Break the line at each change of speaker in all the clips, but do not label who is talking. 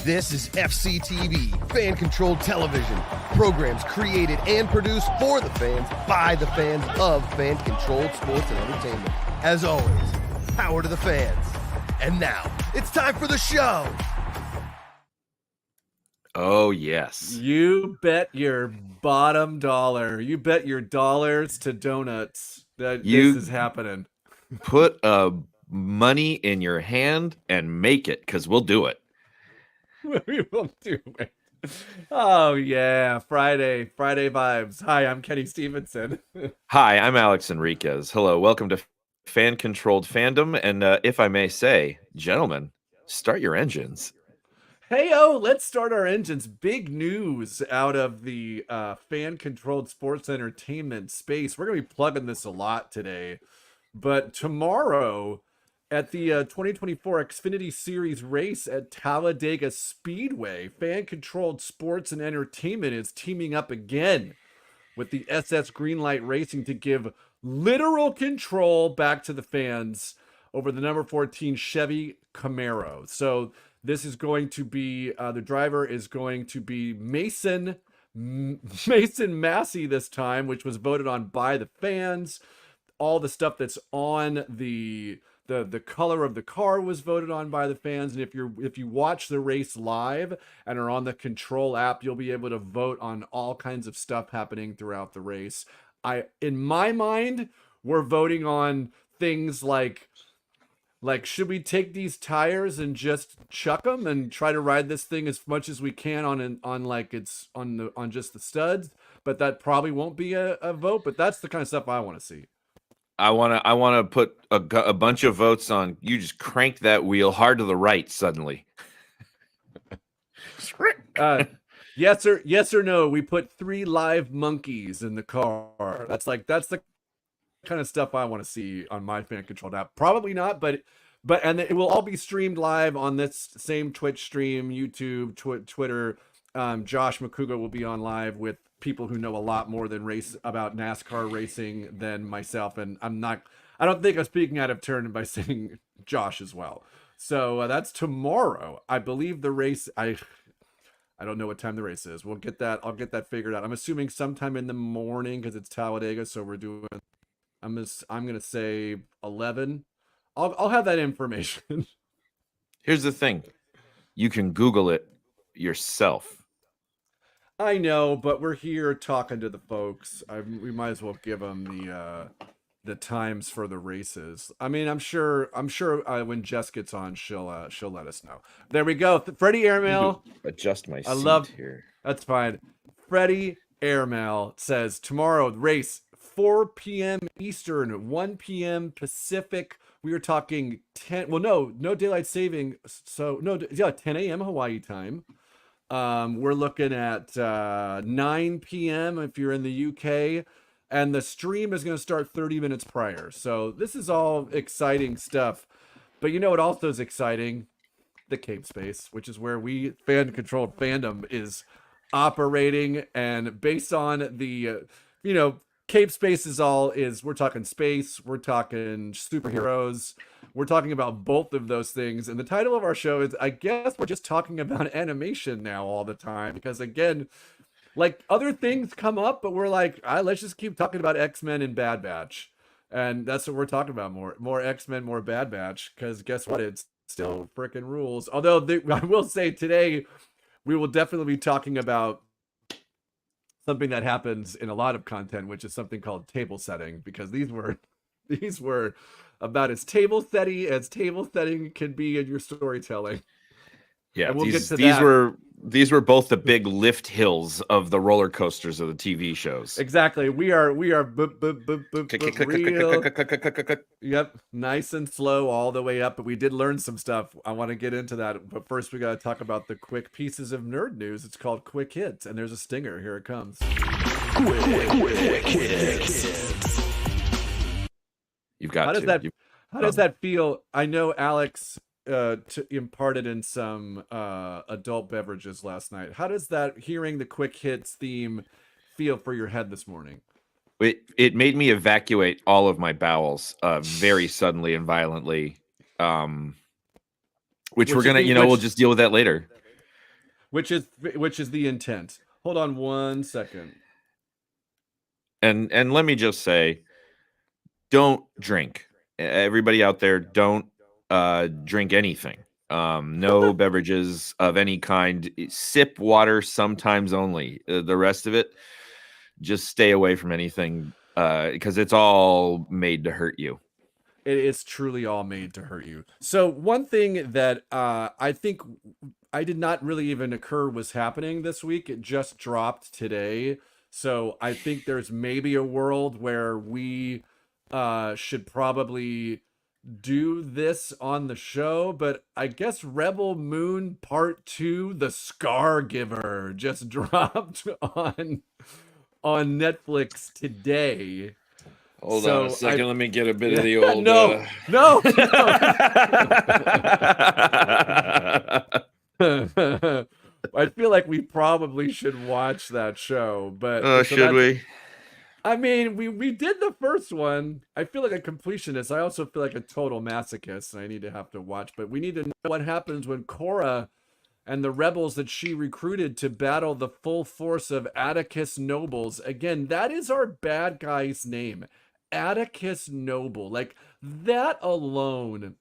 This is FCTV, fan-controlled television. Programs created and produced for the fans, by the fans of fan-controlled sports and entertainment. As always, power to the fans. And now, it's time for the show!
Oh, yes.
You bet your bottom dollar. You bet your dollars to donuts that this is happening.
Put money in your hand and make it, because we'll do it.
We will do it. Oh, yeah. Friday vibes. Hi, I'm Kenny Stevenson.
Hi, I'm Alex Enriquez. Hello, welcome to Fan-Controlled Fandom. And if I may say, gentlemen, start your engines.
Hey-o, let's start our engines. Big news out of the fan-controlled sports entertainment space. We're going to be plugging this a lot today. But tomorrow, at the 2024 Xfinity Series race at Talladega Speedway, fan-controlled sports and entertainment is teaming up again with the SS Greenlight Racing to give literal control back to the fans over the number 14 Chevy Camaro. So this is going to be, the driver is going to be Mason Massey this time, which was voted on by the fans. All the stuff that's on the color of the car was voted on by the fans. And if you watch the race live and are on the Control app, you'll be able to vote on all kinds of stuff happening throughout the race. In my mind, we're voting on things like should we take these tires and just chuck them and try to ride this thing as much as we can on just the studs? But that probably won't be a vote. But that's the kind of stuff I want to see.
I want to put a bunch of votes on. You just crank that wheel hard to the right suddenly.
Yes or no. We put 3 live monkeys in the car. That's the kind of stuff I want to see on my fan controlled app. Probably not, but it will all be streamed live on this same Twitch stream, YouTube, Twitter. Josh McCougar will be on live with people who know a lot more about NASCAR racing than myself, and I don't think I'm speaking out of turn by saying Josh as well. So that's tomorrow. I believe the race. I don't know what time the race is. I'll get that figured out. I'm assuming sometime in the morning because it's Talladega. So we're doing. I'm gonna say 11. I'll have that information.
Here's the thing. You can Google it yourself.
I know, but we're here talking to the folks. We might as well give them the times for the races. I mean, I'm sure when Jess gets on, she'll let us know. There we go. Freddie Airmail.
Adjust my seat here.
That's fine. Freddie Airmail says tomorrow race 4 p.m. Eastern, 1 p.m. Pacific. We are talking 10. Well, no daylight saving. So 10 a.m. Hawaii time. We're looking at 9 p.m. if you're in the UK, and the stream is going to start 30 minutes prior. So this is all exciting stuff. But you know what also is exciting? The Cape Space, which is where we fan-controlled fandom is operating, and based on the Cape Space we're talking space, we're talking superheroes, we're talking about both of those things. And the title of our show is, I guess we're just talking about animation now all the time, because again, like other things come up, but we're like, let's just keep talking about X-Men and Bad Batch. And that's what we're talking about, more X-Men, more Bad Batch, because guess what? It's still freaking rules. Although I will say today, we will definitely be talking about something that happens in a lot of content, which is something called table setting, because these were about as table setting can be in your storytelling.
Yeah,
and we'll get to that.
These were both the big lift hills of the roller coasters of the TV shows.
Exactly. We are real. Yep, nice and slow all the way up, but we did learn some stuff. I want to get into that, but first we got to talk about the quick pieces of nerd news. It's called Quick Hits, and there's a stinger. Here it comes. Quick Hits.
You've got
How does that feel? I know Alex imparted in some adult beverages last night. How does that, hearing the Quick Hits theme, feel for your head this morning?
It made me evacuate all of my bowels very suddenly and violently, which we're gonna, we'll just deal with that later.
which is the intent. Hold on 1 second.
And let me just say, don't drink. Everybody out there, don't drink anything. No beverages of any kind. Sip water sometimes only. The rest of it, just stay away from anything because it's all made to hurt you.
It is truly all made to hurt you. So one thing that I think I did not really even occur was happening this week. It just dropped today. So I think there's maybe a world where we should probably do this on the show, but I guess Rebel Moon Part 2, The Scargiver, just dropped on Netflix today.
Hold
So
on a second. Let me get a bit of the old.
No. I feel like we probably should watch that show, but
Should we?
I mean, we did the first one. I feel like a completionist. I also feel like a total masochist, and I need to have to watch. But we need to know what happens when Cora and the rebels that she recruited to battle the full force of Atticus Nobles. Again, that is our bad guy's name. Atticus Noble. Like, that alone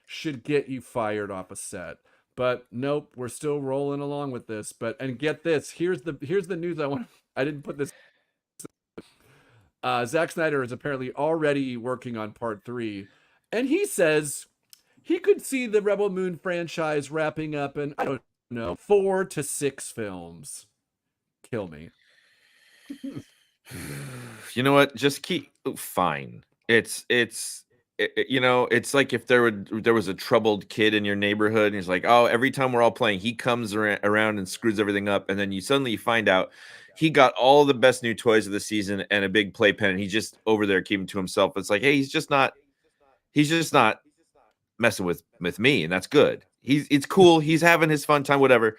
should get you fired off a set. But nope, we're still rolling along with this. And get this, here's the news I didn't put this. Zack Snyder is apparently already working on part 3, and he says he could see the Rebel Moon franchise wrapping up in, I don't know, 4 to 6 films. Kill me.
You know what? Just keep fine. It's like if there was a troubled kid in your neighborhood, and he's like, oh, every time we're all playing, he comes around and screws everything up, and then you suddenly find out he got all the best new toys of the season and a big playpen, and he's just over there keeping to himself. It's like, hey, he's just not messing with me, and that's good. It's cool. He's having his fun time, whatever.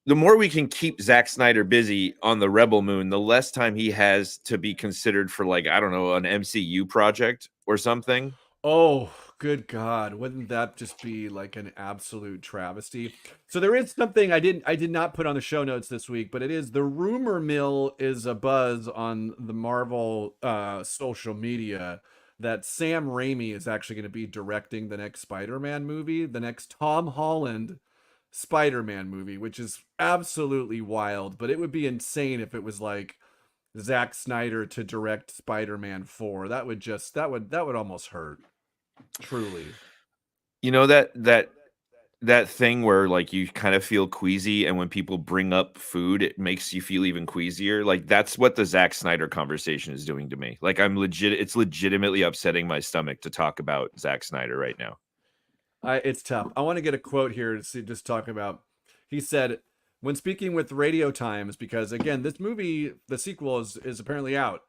The more we can keep Zack Snyder busy on the Rebel Moon, the less time he has to be considered for, like, I don't know, an MCU project or something.
Oh, good God. Wouldn't that just be like an absolute travesty? So there is something I did not put on the show notes this week, but it is the rumor mill is a buzz on the Marvel social media that Sam Raimi is actually going to be directing the next Spider-Man movie, the next Tom Holland Spider-Man movie, which is absolutely wild, but it would be insane if it was like Zack Snyder to direct Spider-Man 4. That would almost hurt. Truly.
You know that thing where, like, you kind of feel queasy, and when people bring up food, it makes you feel even queasier. Like, that's what the Zack Snyder conversation is doing to me. Like, it's legitimately upsetting my stomach to talk about Zack Snyder right now.
It's tough. I want to get a quote here to see, just talk about. He said, when speaking with Radio Times, because again, this movie, the sequel is apparently out,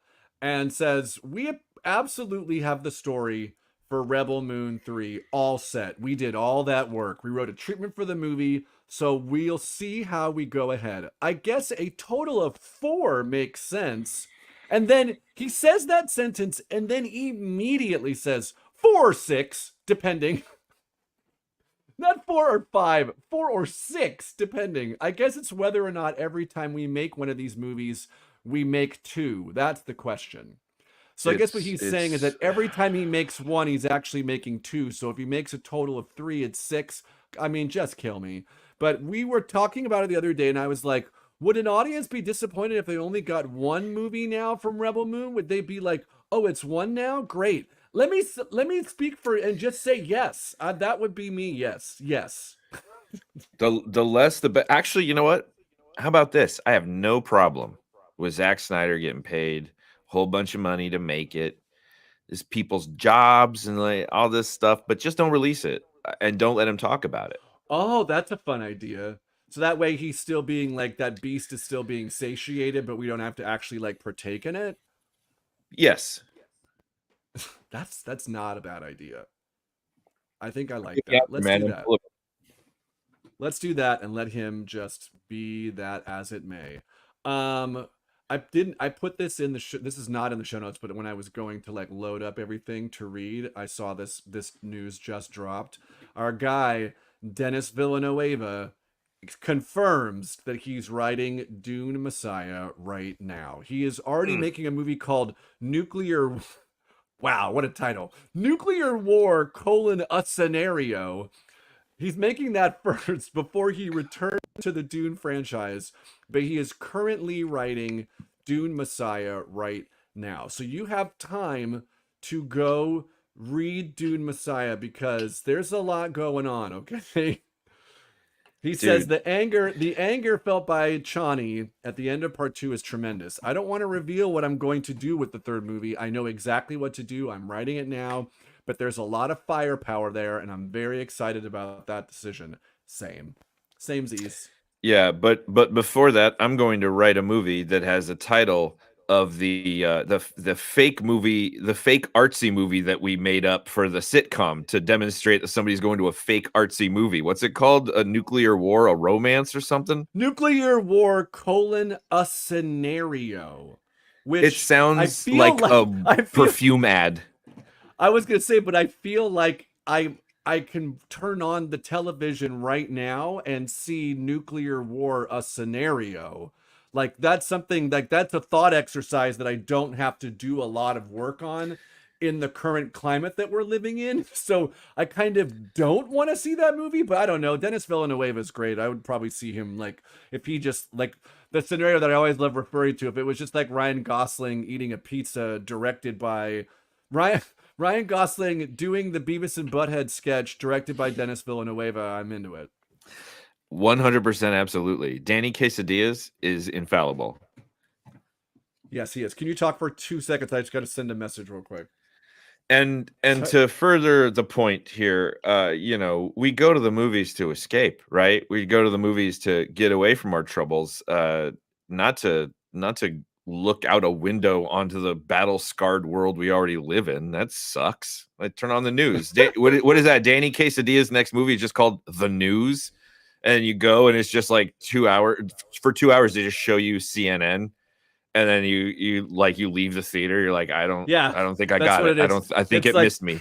and says, we absolutely have the story for Rebel Moon 3 all set. We did all that work. We wrote a treatment for the movie, so we'll see how we go ahead. I guess a total of 4 makes sense. And then he says that sentence and then immediately says 4 or 6, depending. Not 4 or 5, 4 or 6, depending. I guess it's whether or not every time we make one of these movies, we make 2. That's the question. So I guess what he's saying is that every time he makes 1, he's actually making 2. So if he makes a total of 3, it's 6. I mean, just kill me. But we were talking about it the other day, and I was like, would an audience be disappointed if they only got 1 movie now from Rebel Moon? Would they be like, oh, it's 1 now? Great. Let me speak for and just say yes. That would be me. Yes.
The less the better. Actually, you know what? How about this? I have no problem with Zack Snyder getting paid a whole bunch of money to make it. There's people's jobs and like all this stuff, but just don't release it and don't let him talk about it.
Oh, that's a fun idea. So that way he's still being like, that beast is still being satiated, but we don't have to actually like partake in it.
Yes.
That's not a bad idea. I think I like that. Let's do that. Let's do that and let him just be that as it may. I put this in the this is not in the show notes, but when I was going to like load up everything to read, I saw this news just dropped. Our guy Denis Villeneuve confirms that he's writing Dune Messiah right now. He is already making a movie called Nuclear. Wow, what a title! Nuclear War: a Scenario. He's making that first before he returns to the Dune franchise, but he is currently writing Dune Messiah right now. So you have time to go read Dune Messiah because there's a lot going on, okay? He says the anger felt by Chani at the end of part 2 is tremendous. I don't want to reveal what I'm going to do with the third movie. I know exactly what to do. I'm writing it now, but there's a lot of firepower there, and I'm very excited about that decision. Samesies.
Yeah, but before that, I'm going to write a movie that has a title of the fake movie, the fake artsy movie that we made up for the sitcom to demonstrate that somebody's going to a fake artsy movie. What's it called? A nuclear war, a romance, or something?
Nuclear War: a Scenario. Which
it sounds like a perfume ad.
I was gonna say, but I feel like I can turn on the television right now and see Nuclear War: a Scenario. Like that's something like that's a thought exercise that I don't have to do a lot of work on in the current climate that we're living in. So I kind of don't want to see that movie, but I don't know. Denis Villeneuve is great. I would probably see him like if he just like the scenario that I always love referring to, if it was just like Ryan Gosling eating a pizza directed by Ryan Gosling doing the Beavis and Butthead sketch directed by Denis Villeneuve, I'm into it.
100% absolutely. Danny Quesadillas is infallible.
Yes, he is. Can you talk for 2 seconds? I just got to send a message real quick.
And to further the point here, we go to the movies to escape, right? We go to the movies to get away from our troubles, not to look out a window onto the battle-scarred world we already live in. That sucks. I turn on the news. What is that? Danny Quesadilla's next movie is just called The News. And you go and it's just like 2 hours. For 2 hours, they just show you CNN. And then you leave the theater. You're like, I don't think I got it. I think it missed me.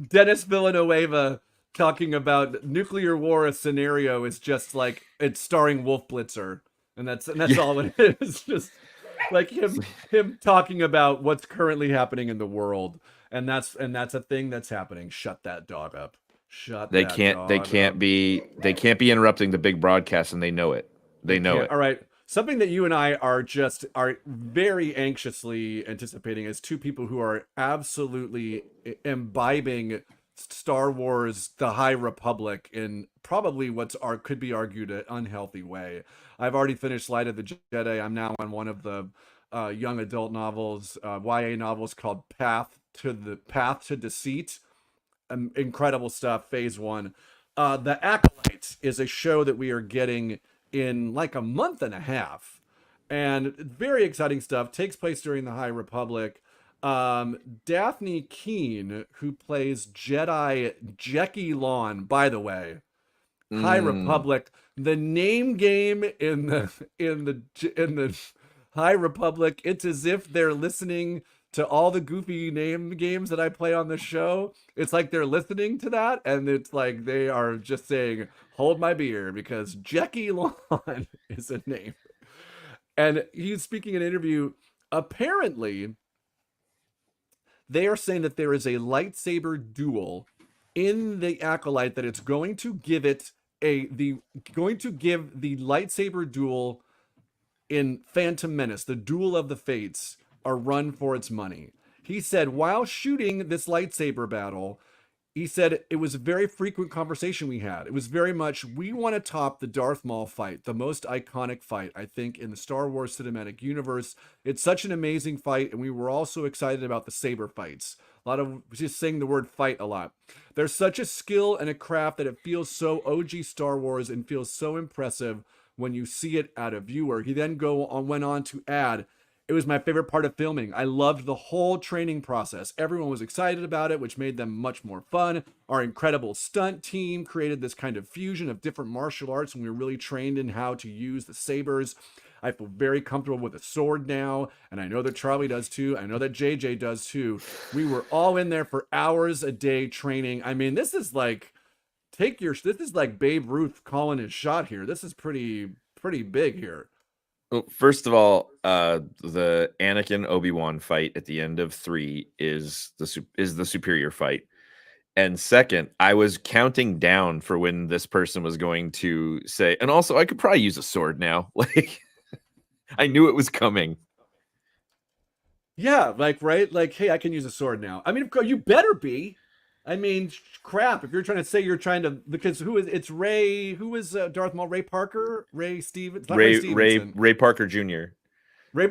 Denis Villeneuve talking about Nuclear War: a Scenario is just like it's starring Wolf Blitzer, and that's all it is. It's just like him talking about what's currently happening in the world, and that's a thing that's happening. Shut that dog up. They
can't be interrupting the big broadcast, and they know it. They know it.
All right. Something that you and I are very anxiously anticipating as two people who are absolutely imbibing Star Wars: The High Republic in probably could be argued an unhealthy way. I've already finished Light of the Jedi. I'm now on one of the young adult novels, YA novels called Path to Deceit. Incredible stuff. Phase 1. The Acolyte is a show that we are getting in like a month and a half, and very exciting stuff. Takes place during the High Republic. Daphne Keane, who plays Jedi Jecki Lawn, by the way, High Republic, the name game in the High Republic, it's as if they're listening to all the goofy name games that I play on the show. It's like they're listening to that, and it's like they are just saying, hold my beer, because Jecki Lawn is a name. And he's speaking in an interview. Apparently, they are saying that there is a lightsaber duel in the Acolyte, that it's going to give the lightsaber duel in Phantom Menace, the Duel of the Fates, a run for its money. He said while shooting this lightsaber battle, he said it was a very frequent conversation we had. It was very much, we want to top the Darth Maul fight, the most iconic fight, I think, in the Star Wars cinematic universe. It's such an amazing fight, and we were also excited about the saber fights. A lot of just saying the word fight a lot. There's such a skill and a craft that it feels so OG Star Wars and feels so impressive when you see it at a viewer. He then went on to add, it was my favorite part of filming. I loved the whole training process. Everyone was excited about it, which made them much more fun. Our incredible stunt team created this kind of fusion of different martial arts, and we were really trained in how to use the sabers. I feel very comfortable with a sword now, and I know that Charlie does too. I know that JJ does too. We were all in there for hours a day training. I mean, this is like This is like Babe Ruth calling his shot here. This is pretty big here.
Well, first of all, the Anakin Obi-Wan fight at the end of 3 is the superior fight. And second, I was counting down for when this person was going to say, and also I could probably use a sword now. Like, I knew it was coming.
Yeah, like, right? Like, hey, I can use a sword now. I mean, of course, you better be. I mean, crap. If you're trying to say you're trying to, because it's Ray, who is Darth Maul? Ray Parker? Ray Stevens? Not Ray Stevenson.
Ray Parker Jr.
Ray.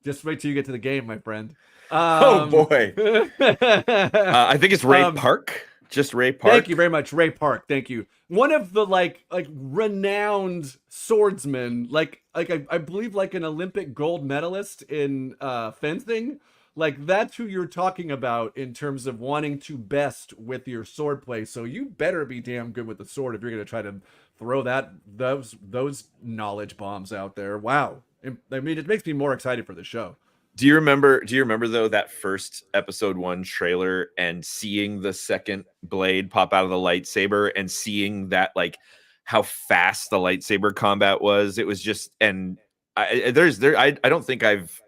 Just wait till you get to the game, my friend.
Oh boy. I think it's Ray Park. Just Ray Park.
Thank you very much, Ray Park. Thank you. One of the like renowned swordsmen, like I believe like an Olympic gold medalist in fencing. Like that's who you're talking about in terms of wanting to best with your sword play. So you better be damn good with the sword if you're gonna try to throw those knowledge bombs out there. Wow. I mean, it makes me more excited for the show.
Do you remember though that first episode 1 trailer and seeing the second blade pop out of the lightsaber and seeing that like how fast the lightsaber combat was? It was just, and I don't think I've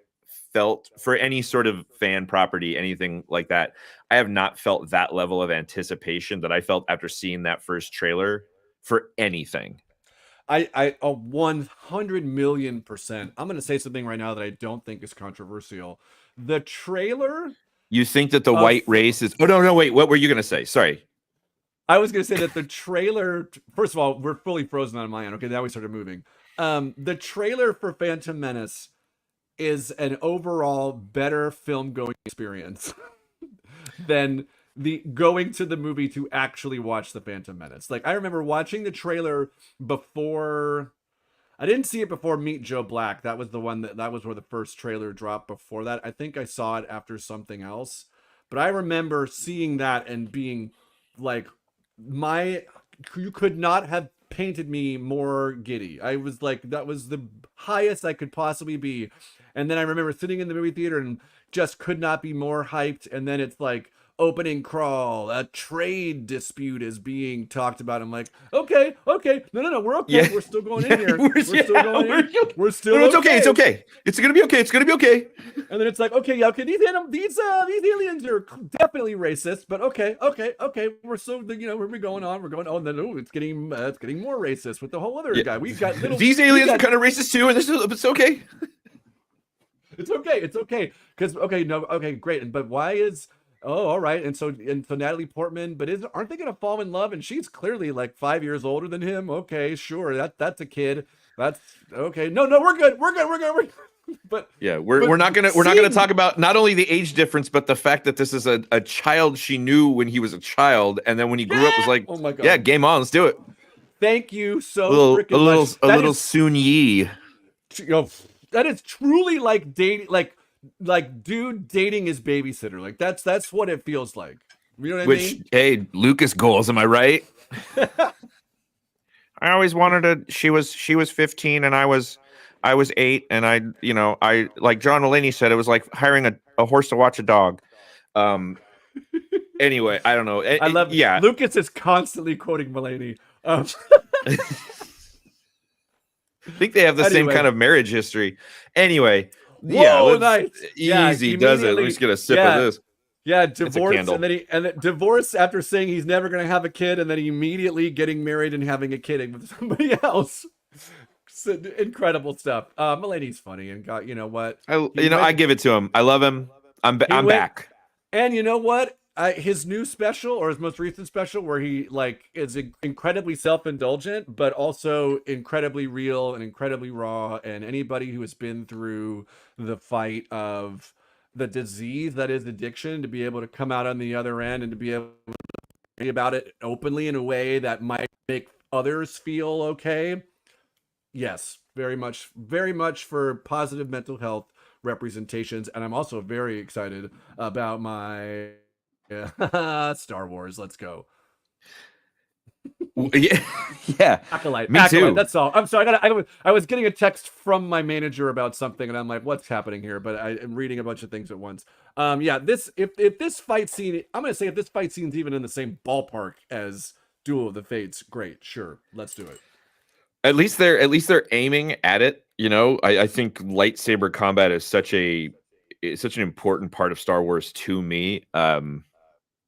felt for any sort of fan property, anything like that. I have not felt that level of anticipation that I felt after seeing that first trailer for anything.
I 100 million %. I'm going to say something right now that I don't think is controversial. The trailer.
You think that the white race is? Oh no, wait. What were you going to say? Sorry.
I was going to say that the trailer. First of all, we're fully frozen on my end. Okay, now we started moving. The trailer for Phantom Menace is an overall better film going experience than the going to the movie to actually watch the Phantom Menace. Like I remember watching the trailer before. I didn't see it before Meet Joe Black. That was the one that was where the first trailer dropped. Before that, I think I saw it after something else. But I remember seeing that and being like, you could not have painted me more giddy. I was like, that was the highest I could possibly be. And then I remember sitting in the movie theater and just could not be more hyped. And then it's like, opening crawl, a trade dispute is being talked about. I'm like, okay, no, we're okay. Yeah. We're still going in here. We're still going in. We're still.
No, it's okay. It's okay. It's gonna be okay. It's gonna be okay.
And then it's like, okay, these aliens are definitely racist, but okay. We're still, where we going on? We're going. Oh, and then it's getting more racist with the whole other guy. We've got
these aliens are kind of racist too, and it's okay.
It's okay. Because great. But why is? Oh, all right. And so Natalie Portman, but aren't they gonna fall in love? And she's clearly like 5 years older than him. Okay, sure. That's a kid. That's okay. No, we're good. But yeah,
we're not gonna talk about not only the age difference, but the fact that this is a child she knew when he was a child, and then when he grew up was like, oh my God, yeah, game on, let's do it.
Thank you so freaking much.
A little Soon Yi.
That is truly like dating, like dude dating his babysitter. Like that's what it feels like. You know what I mean?
Hey, Lucas goals, am I right? I always wanted to. She was 15 and I was 8, and I like John Mulaney said, it was like hiring a horse to watch a dog. Anyway, I don't know.
I love. Yeah, Lucas is constantly quoting Mulaney.
I think they have the same kind of marriage history. Anyway.
Whoa, nice.
Easy does it. Let me just get a sip of this.
Yeah, divorce, and then divorce after saying he's never going to have a kid, and then immediately getting married and having a kid with somebody else. Incredible stuff. Mulaney's funny, and God, you know what?
I give it to him. I love him. I'm back.
And you know what? His new special, or his most recent special, where he is incredibly self-indulgent, but also incredibly real and incredibly raw. And anybody who has been through the fight of the disease that is addiction, to be able to come out on the other end and to be able to be about it openly in a way that might make others feel okay. Yes, very much for positive mental health representations. And I'm also very excited about my Star Wars. Let's go.
Yeah, yeah.
Acolyte.
Me
Acolyte.
too.
That's all. I'm sorry. I was getting a text from my manager about something, and I'm like, "What's happening here?" But I am reading a bunch of things at once. Yeah. If this fight scene, I'm gonna say if this fight scene's even in the same ballpark as Duel of the Fates, great. Sure, let's do it.
At least they're aiming at it. You know, I think lightsaber combat is such an important part of Star Wars to me.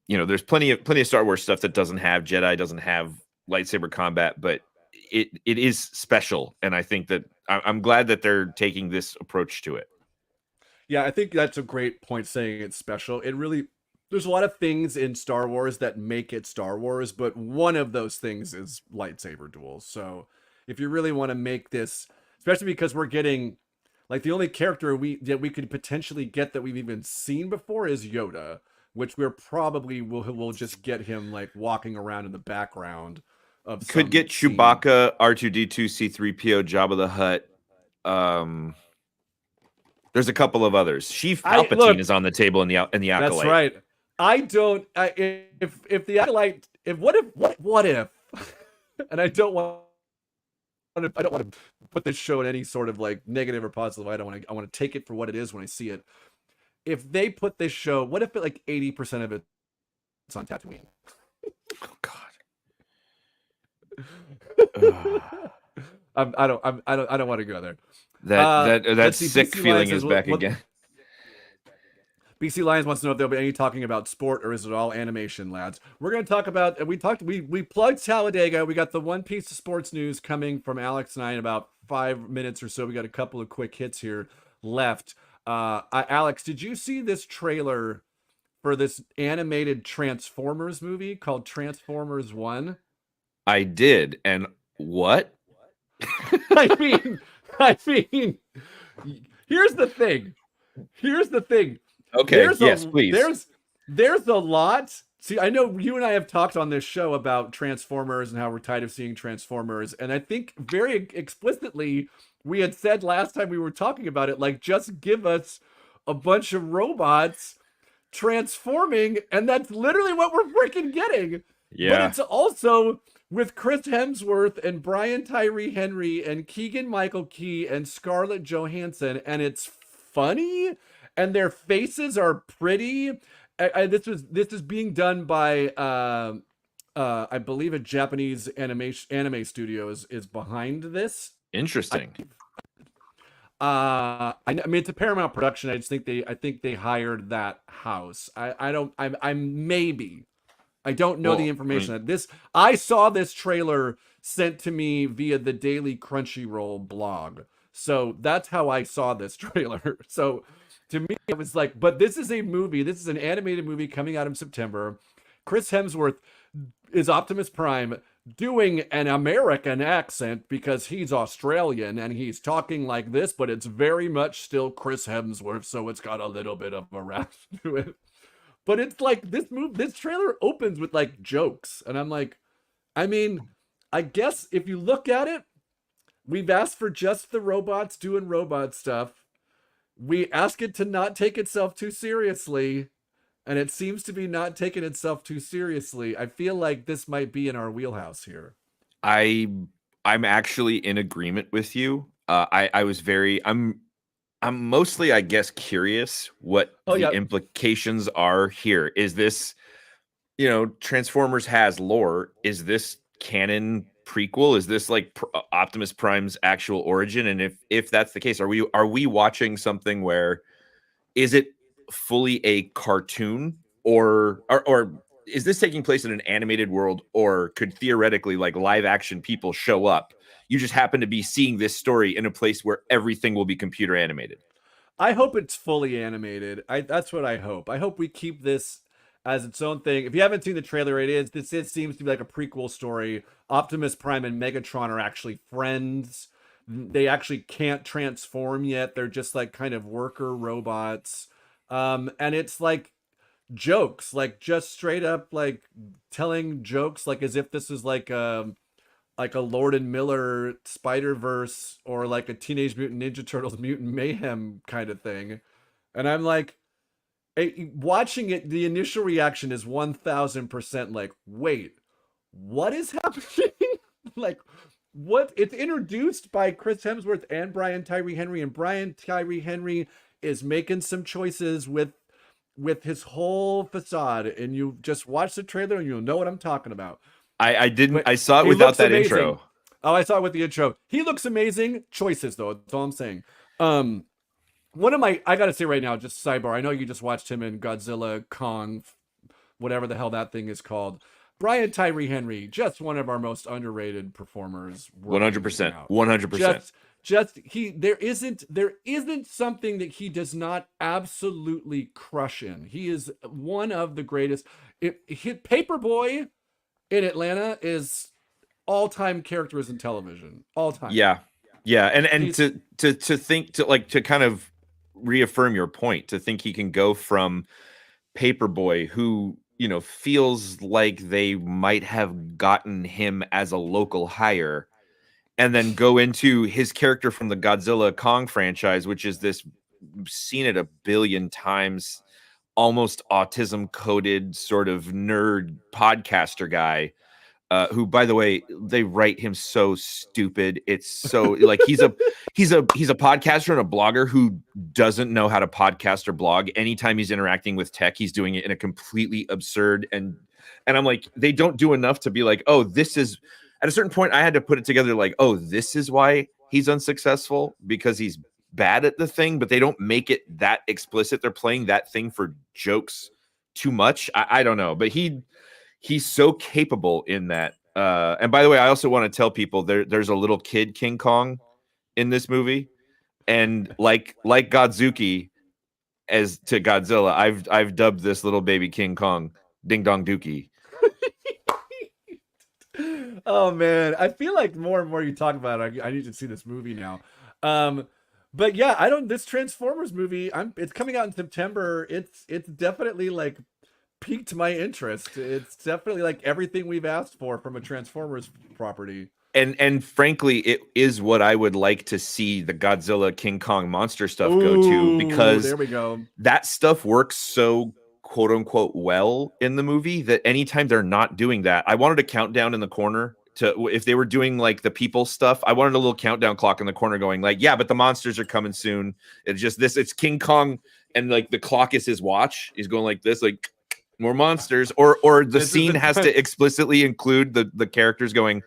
You know, there's plenty of Star Wars stuff that doesn't have Jedi, doesn't have lightsaber combat, but it is special, and I think that I'm glad that they're taking this approach to it.
Yeah, I think that's a great point saying it's special. It really, there's a lot of things in Star Wars that make it Star Wars, but one of those things is lightsaber duels. So if you really want to make this, especially because we're getting, like, the only character that we could potentially get that we've even seen before is Yoda, which we're probably will just get him like walking around in the background of
Could get
scene.
Chewbacca, R2D2, C3PO, Jabba the Hutt. There's a couple of others. Sheev Palpatine is on the table in the Acolyte.
That's right. I don't. If the Acolyte, what if? And I don't want to put this show in any sort of like negative or positive. I want to take it for what it is when I see it. If they put this show, what if it like 80% of it's on Tatooine?
Oh God.
I don't want to go there.
That sick
BC
feeling
Lions
is back again.
BC Lions wants to know if there'll be any talking about sport or is it all animation, lads? We're going to talk about, we plugged Talladega. We got the one piece of sports news coming from Alex and I in about 5 minutes or so. We got a couple of quick hits here left. Alex, did you see this trailer for this animated Transformers movie called Transformers 1?
I did. And what?
I mean, here's the thing.
Okay, yes, please.
There's a lot. See, I know you and I have talked on this show about Transformers and how we're tired of seeing Transformers. And I think very explicitly, we had said last time we were talking about it, like, just give us a bunch of robots transforming. And that's literally what we're freaking getting.
Yeah.
But it's also with Chris Hemsworth and Brian Tyree Henry and Keegan-Michael Key and Scarlett Johansson. And it's funny. And their faces are pretty. This is being done by I believe a Japanese anime studio is behind this.
Interesting.
I mean it's a Paramount production. I think they hired that house. I don't know the information. I saw this trailer sent to me via the Daily Crunchyroll blog. So that's how I saw this trailer. So to me, it was like, but this is a movie. This is an animated movie coming out in September. Chris Hemsworth is Optimus Prime doing an American accent because he's Australian and he's talking like this, but it's very much still Chris Hemsworth. So it's got a little bit of a rasp to it. But it's like this trailer opens with like jokes. And I'm like, I mean, I guess if you look at it, we've asked for just the robots doing robot stuff. We ask it to not take itself too seriously, and it seems to be not taking itself too seriously. I feel like this might be in our wheelhouse here.
I'm actually in agreement with you. I'm mostly, I guess, curious what implications are here. Is this, Transformers has lore? Is this canon prequel? Is this like Optimus Prime's actual origin? And if that's the case, are we watching something where is it fully a cartoon or is this taking place in an animated world, or could theoretically like live action people show up? You just happen to be seeing this story in a place where everything will be computer animated.
I hope it's fully animated. That's what I hope. I hope we keep this as its own thing. If you haven't seen the trailer, it seems to be like a prequel story. Optimus Prime and Megatron are actually friends. They actually can't transform yet. They're just like kind of worker robots. And it's like jokes, like just straight up like telling jokes, like as if this is like a Lord and Miller Spider-Verse or like a Teenage Mutant Ninja Turtles Mutant Mayhem kind of thing. And I'm like, watching it, the initial reaction is 1000% like, wait, what is happening? Like, what? It's introduced by Chris Hemsworth and Brian Tyree Henry, and Brian Tyree Henry is making some choices with his whole facade, and you just watch the trailer and you'll know what I'm talking about.
I didn't.
But
I saw it
he
without
looks
that
amazing.
intro.
Oh, I saw it with the intro. He looks amazing. Choices, though. That's all I'm saying. One of my, I gotta say right now, just sidebar. I know you just watched him in Godzilla, Kong, whatever the hell that thing is called. Brian Tyree Henry, just one of our most underrated performers.
100%. 100%.
There isn't something that he does not absolutely crush in. He is one of the greatest. Paperboy in Atlanta is all-time characters in television. All time.
Yeah. And to kind of reaffirm your point, to think he can go from Paperboy, who, you know, feels like they might have gotten him as a local hire, and then go into his character from the Godzilla Kong franchise, which is this, seen it a billion times, almost autism coded sort of nerd podcaster guy, who, by the way, they write him so stupid. It's so like he's a podcaster and a blogger who doesn't know how to podcast or blog. Anytime he's interacting with tech, he's doing it in a completely absurd and I'm like, they don't do enough to be like, oh, this is. At a certain point, I had to put it together like, oh, this is why he's unsuccessful, because he's bad at the thing, but they don't make it that explicit. They're playing that thing for jokes too much. I don't know, but he's so capable in that. And by the way, I also want to tell people there's a little kid King Kong in this movie, and like Godzuki as to Godzilla, I've dubbed this little baby King Kong Ding Dong Dookie.
Oh man, I feel like more and more you talk about it, I need to see this movie now. But yeah, this Transformers movie, it's coming out in September. It's definitely like piqued my interest. It's definitely like everything we've asked for from a Transformers property.
And frankly, it is what I would like to see the Godzilla King Kong monster stuff go to, because
there we go.
That stuff works so quote unquote well in the movie that anytime they're not doing that, I wanted a countdown in the corner to, if they were doing like the people stuff, I wanted a little countdown clock in the corner going like, yeah, but the monsters are coming soon. It's just this, it's King Kong, and like the clock is his watch. He's going like this, like more monsters, or the scene has to explicitly include the characters going,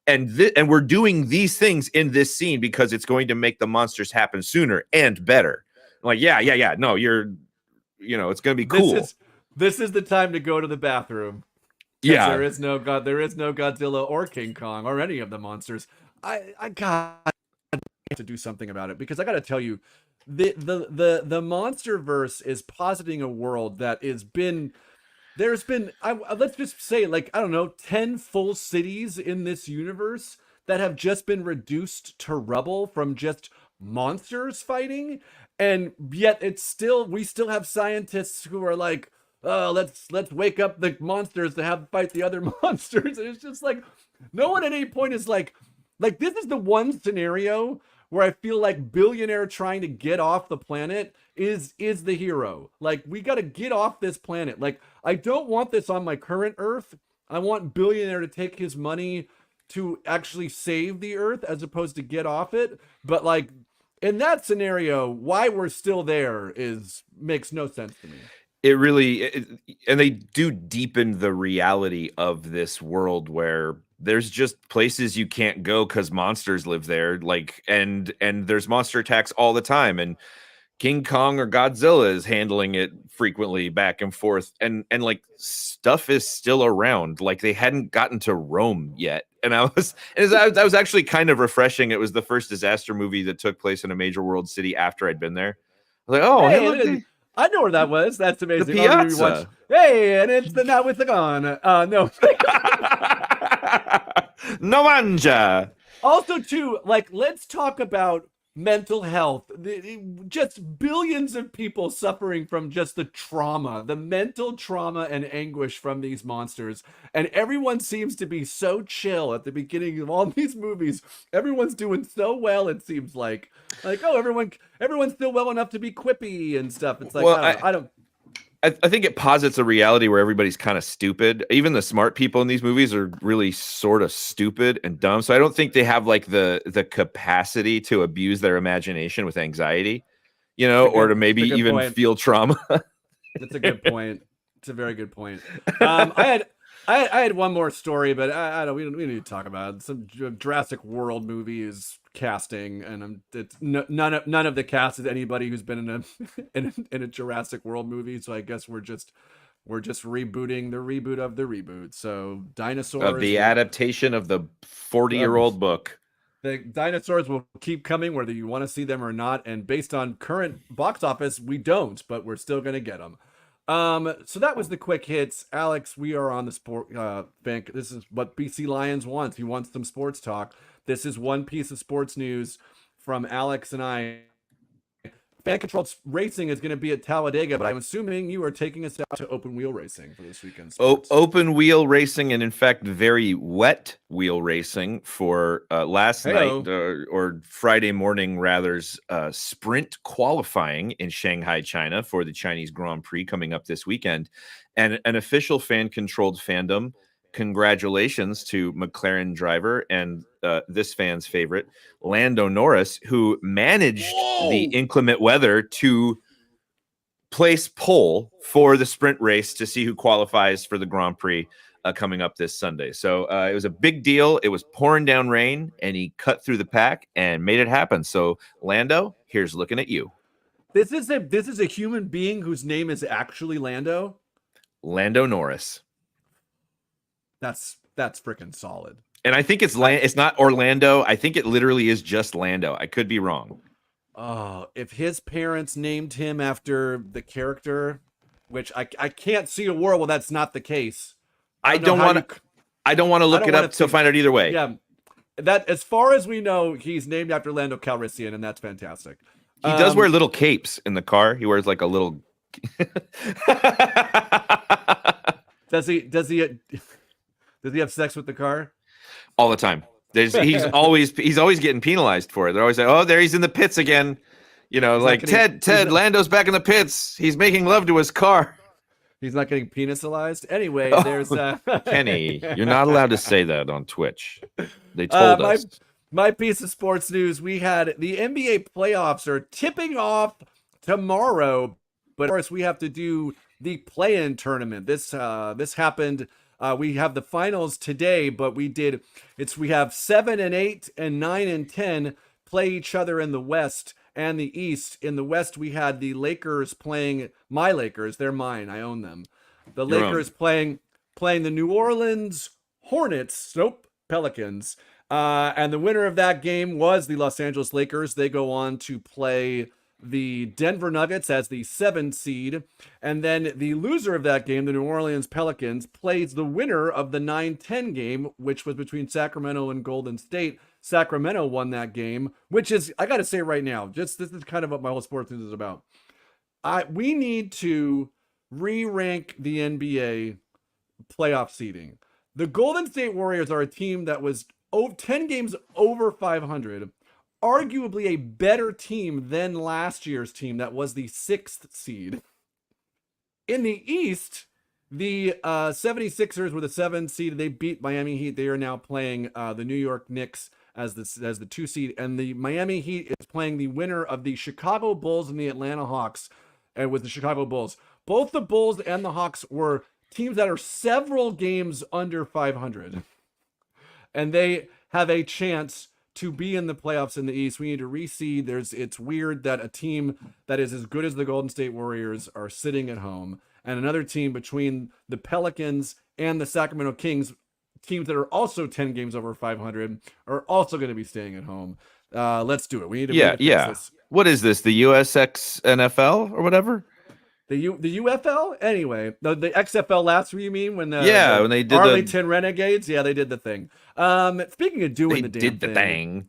and we're doing these things in this scene because it's going to make the monsters happen sooner and better. I'm like, yeah. No, it's going to be cool.
This is the time to go to the bathroom.
Yeah,
there is no Godzilla or King Kong or any of the monsters. I got to do something about it, because I got to tell you, the MonsterVerse is positing a world that has been. There's been, let's just say, like, I don't know, 10 full cities in this universe that have just been reduced to rubble from just monsters fighting. And yet we still have scientists who are like, oh, let's wake up the monsters to have fight the other monsters. And it's just like, no one at any point is like this is the one scenario where I feel like billionaire trying to get off the planet is the hero. Like, we got to get off this planet. Like, I don't want this on my current Earth. I want billionaire to take his money to actually save the Earth as opposed to get off it. But like, in that scenario, why we're still there makes no sense to me.
It really, and they do deepen the reality of this world where there's just places you can't go because monsters live there. Like, and there's monster attacks all the time, and King Kong or Godzilla is handling it frequently back and forth, and like stuff is still around. Like, they hadn't gotten to Rome yet, and that was actually kind of refreshing. It was the first disaster movie that took place in a major world city after I'd been there. I was like, oh, hey, look,
I know where that was. That's amazing.
The piazza.
Hey, and it's the Not With the Gone. No.
No manja.
Also, too, like, let's talk about mental health. Just billions of people suffering from just the mental trauma and anguish from these monsters. And everyone seems to be so chill at the beginning of all these movies. Everyone's doing so well, it seems like oh, everyone's still well enough to be quippy and stuff. It's like, well, I don't.
I think it posits a reality where everybody's kind of stupid. Even the smart people in these movies are really sort of stupid and dumb. So I don't think they have like the capacity to abuse their imagination with anxiety, or to maybe even
point.
feel trauma.
That's a good point. It's a very good point. I had one more story, but I don't. We need to talk about it. Some Jurassic World movie casting, and it's none of the cast is anybody who's been in a Jurassic World movie. So I guess we're just rebooting the reboot of the reboot. So dinosaurs
of the adaptation of the 40-year-old book.
The dinosaurs will keep coming whether you want to see them or not. And based on current box office, we don't, but we're still going to get them. So that was the quick hits. Alex, we are on the sport bank. This is what BC Lions wants. He wants some sports talk. This is one piece of sports news from Alex and I. Fan Controlled Racing is going to be at Talladega, but I'm assuming you are taking us out to open wheel racing for this weekend.
Open wheel racing, and in fact, very wet wheel racing for last night or Friday morning, rather's sprint qualifying in Shanghai, China for the Chinese Grand Prix coming up this weekend. And an official fan-controlled fandom. Congratulations to McLaren driver and this fan's favorite, Lando Norris, who managed the inclement weather to place pole for the sprint race to see who qualifies for the Grand Prix coming up this Sunday. So it was a big deal. It was pouring down rain, and he cut through the pack and made it happen. So Lando, here's looking at you.
This is a human being whose name is actually Lando.
Lando Norris.
That's freaking solid.
And I think it's not Orlando. I think it literally is just Lando. I could be wrong.
Oh, if his parents named him after the character, which I can't see a world where that's not the case.
I don't want to look it up to find out either way.
Yeah, that as far as we know, he's named after Lando Calrissian, and that's fantastic.
He does wear little capes in the car. He wears like a little.
Does he have sex with the car?
All the time. He's always getting penalized for it. They're always like, "Oh, there he's in the pits again." Ted, Lando's back in the pits. He's making love to his car.
He's not getting penisalized. Anyway, there's
Kenny, you're not allowed to say that on Twitch. They told us.
My piece of sports news, we had the NBA playoffs are tipping off tomorrow, but of course we have to do the play-in tournament. This happened. We have the finals today, but we have 7 and 8 and 9 and 10 play each other in the West and the East. In the West, we had the Lakers playing my Lakers. They're mine. I own them. The Lakers playing the New Orleans Hornets. Nope, Pelicans. And the winner of that game was the Los Angeles Lakers. They go on to play the Denver Nuggets as the 7th seed, and then the loser of that game, the New Orleans Pelicans, plays the winner of the 9-10 game, which was between Sacramento and Golden State. Sacramento won that game, which is, I got to say right now, this is kind of what my whole sports news is about. We need to re-rank the NBA playoff seeding. The Golden State Warriors are a team that was 10 games over 500, arguably a better team than last year's team that was the 6th seed. In the East, the 76ers were the 7th seed. They beat Miami Heat. They are now playing the New York Knicks as the 2 seed. And the Miami Heat is playing the winner of the Chicago Bulls and the Atlanta Hawks with the Chicago Bulls. Both the Bulls and the Hawks were teams that are several games under 500. And they have a chance to be in the playoffs in the East. We need to reseed. It's weird that a team that is as good as the Golden State Warriors are sitting at home, and another team between the Pelicans and the Sacramento Kings, teams that are also 10 games over 500, are also going to be staying at home. Let's do it. We need to fix this.
What is this? The USX NFL or whatever?
The UFL? Anyway, the XFL last year, you mean? When they did Arlington Renegades? Yeah, they did the thing. Speaking of doing the thing.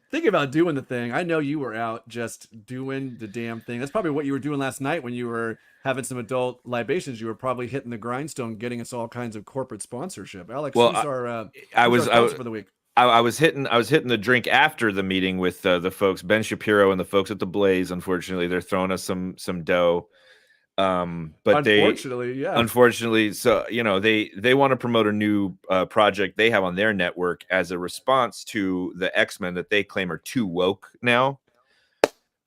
Thinking about doing the thing, I know you were out just doing the damn thing. That's probably what you were doing last night when you were having some adult libations. You were probably hitting the grindstone, getting us all kinds of corporate sponsorship. Alex, who's our sponsor for the week?
I was hitting the drink after the meeting with the folks, Ben Shapiro and the folks at the Blaze. Unfortunately, they're throwing us some dough. But
Unfortunately,
unfortunately, so they want to promote a new project they have on their network as a response to the X-Men that they claim are too woke now.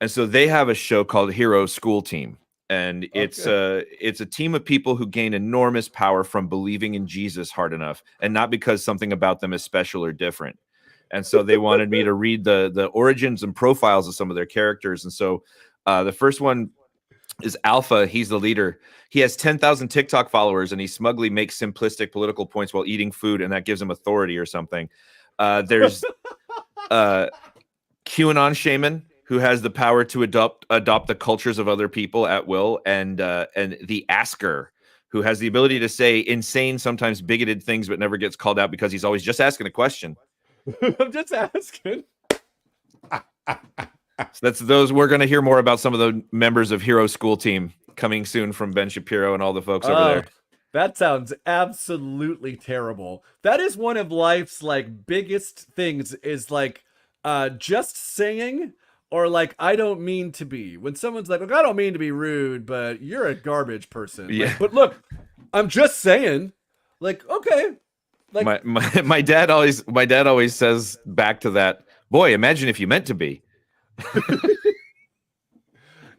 And so they have a show called Hero School Team. And it's a team of people who gain enormous power from believing in Jesus hard enough, and not because something about them is special or different. And so they wanted me to read the origins and profiles of some of their characters. And so the first one is Alpha. He's the leader. He has 10,000 TikTok followers, and he smugly makes simplistic political points while eating food, and that gives him authority or something. There's QAnon Shaman, who has the power to adopt the cultures of other people at will, and the Asker, who has the ability to say insane, sometimes bigoted things, but never gets called out because he's always just asking a question.
I'm just asking.
So that's those. We're going to hear more about some of the members of Hero School Team coming soon from Ben Shapiro and all the folks over there.
That sounds absolutely terrible. That is one of life's biggest things, is just saying, or I don't mean to be. When someone's like, look, I don't mean to be rude, but you're a garbage person.
Yeah.
But look, I'm just saying. Okay.
My dad always says back to that, boy, imagine if you meant to be.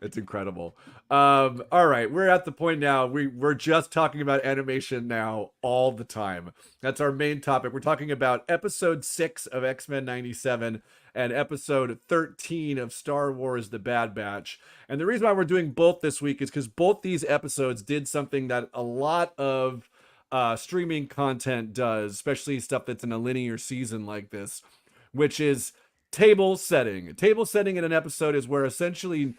It's incredible. All right, we're at the point now. We're just talking about animation now all the time. That's our main topic. We're talking about episode 6 of X-Men 97 and episode 13 of Star Wars The Bad Batch. And the reason why we're doing both this week is because both these episodes did something that a lot of streaming content does, especially stuff that's in a linear season like this, which is table setting. Table setting in an episode is where essentially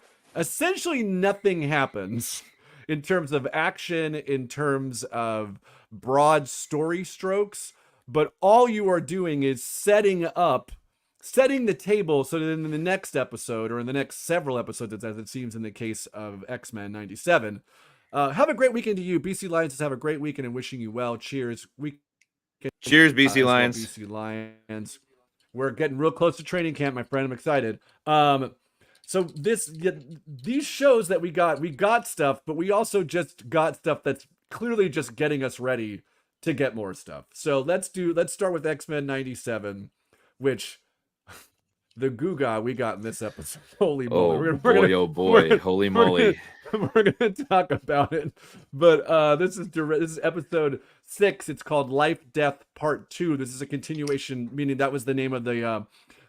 nothing happens in terms of action, in terms of broad story strokes, but all you are doing is setting the table so that in the next episode, or in the next several episodes, as it seems in the case of X-Men 97, have a great weekend to you. BC Lions, have a great weekend and wishing you well. Cheers.
Cheers, BC Lions.
BC Lions. We're getting real close to training camp, my friend. I'm excited. So these shows that we got stuff, but we also just got stuff that's clearly just getting us ready to get more stuff. So let's start with X-Men 97, which the Guga we got in this episode. Holy moly.
Holy moly.
We're going to talk about it. But this is episode 6. It's called Life, Death, Part 2. This is a continuation, meaning that was the name of the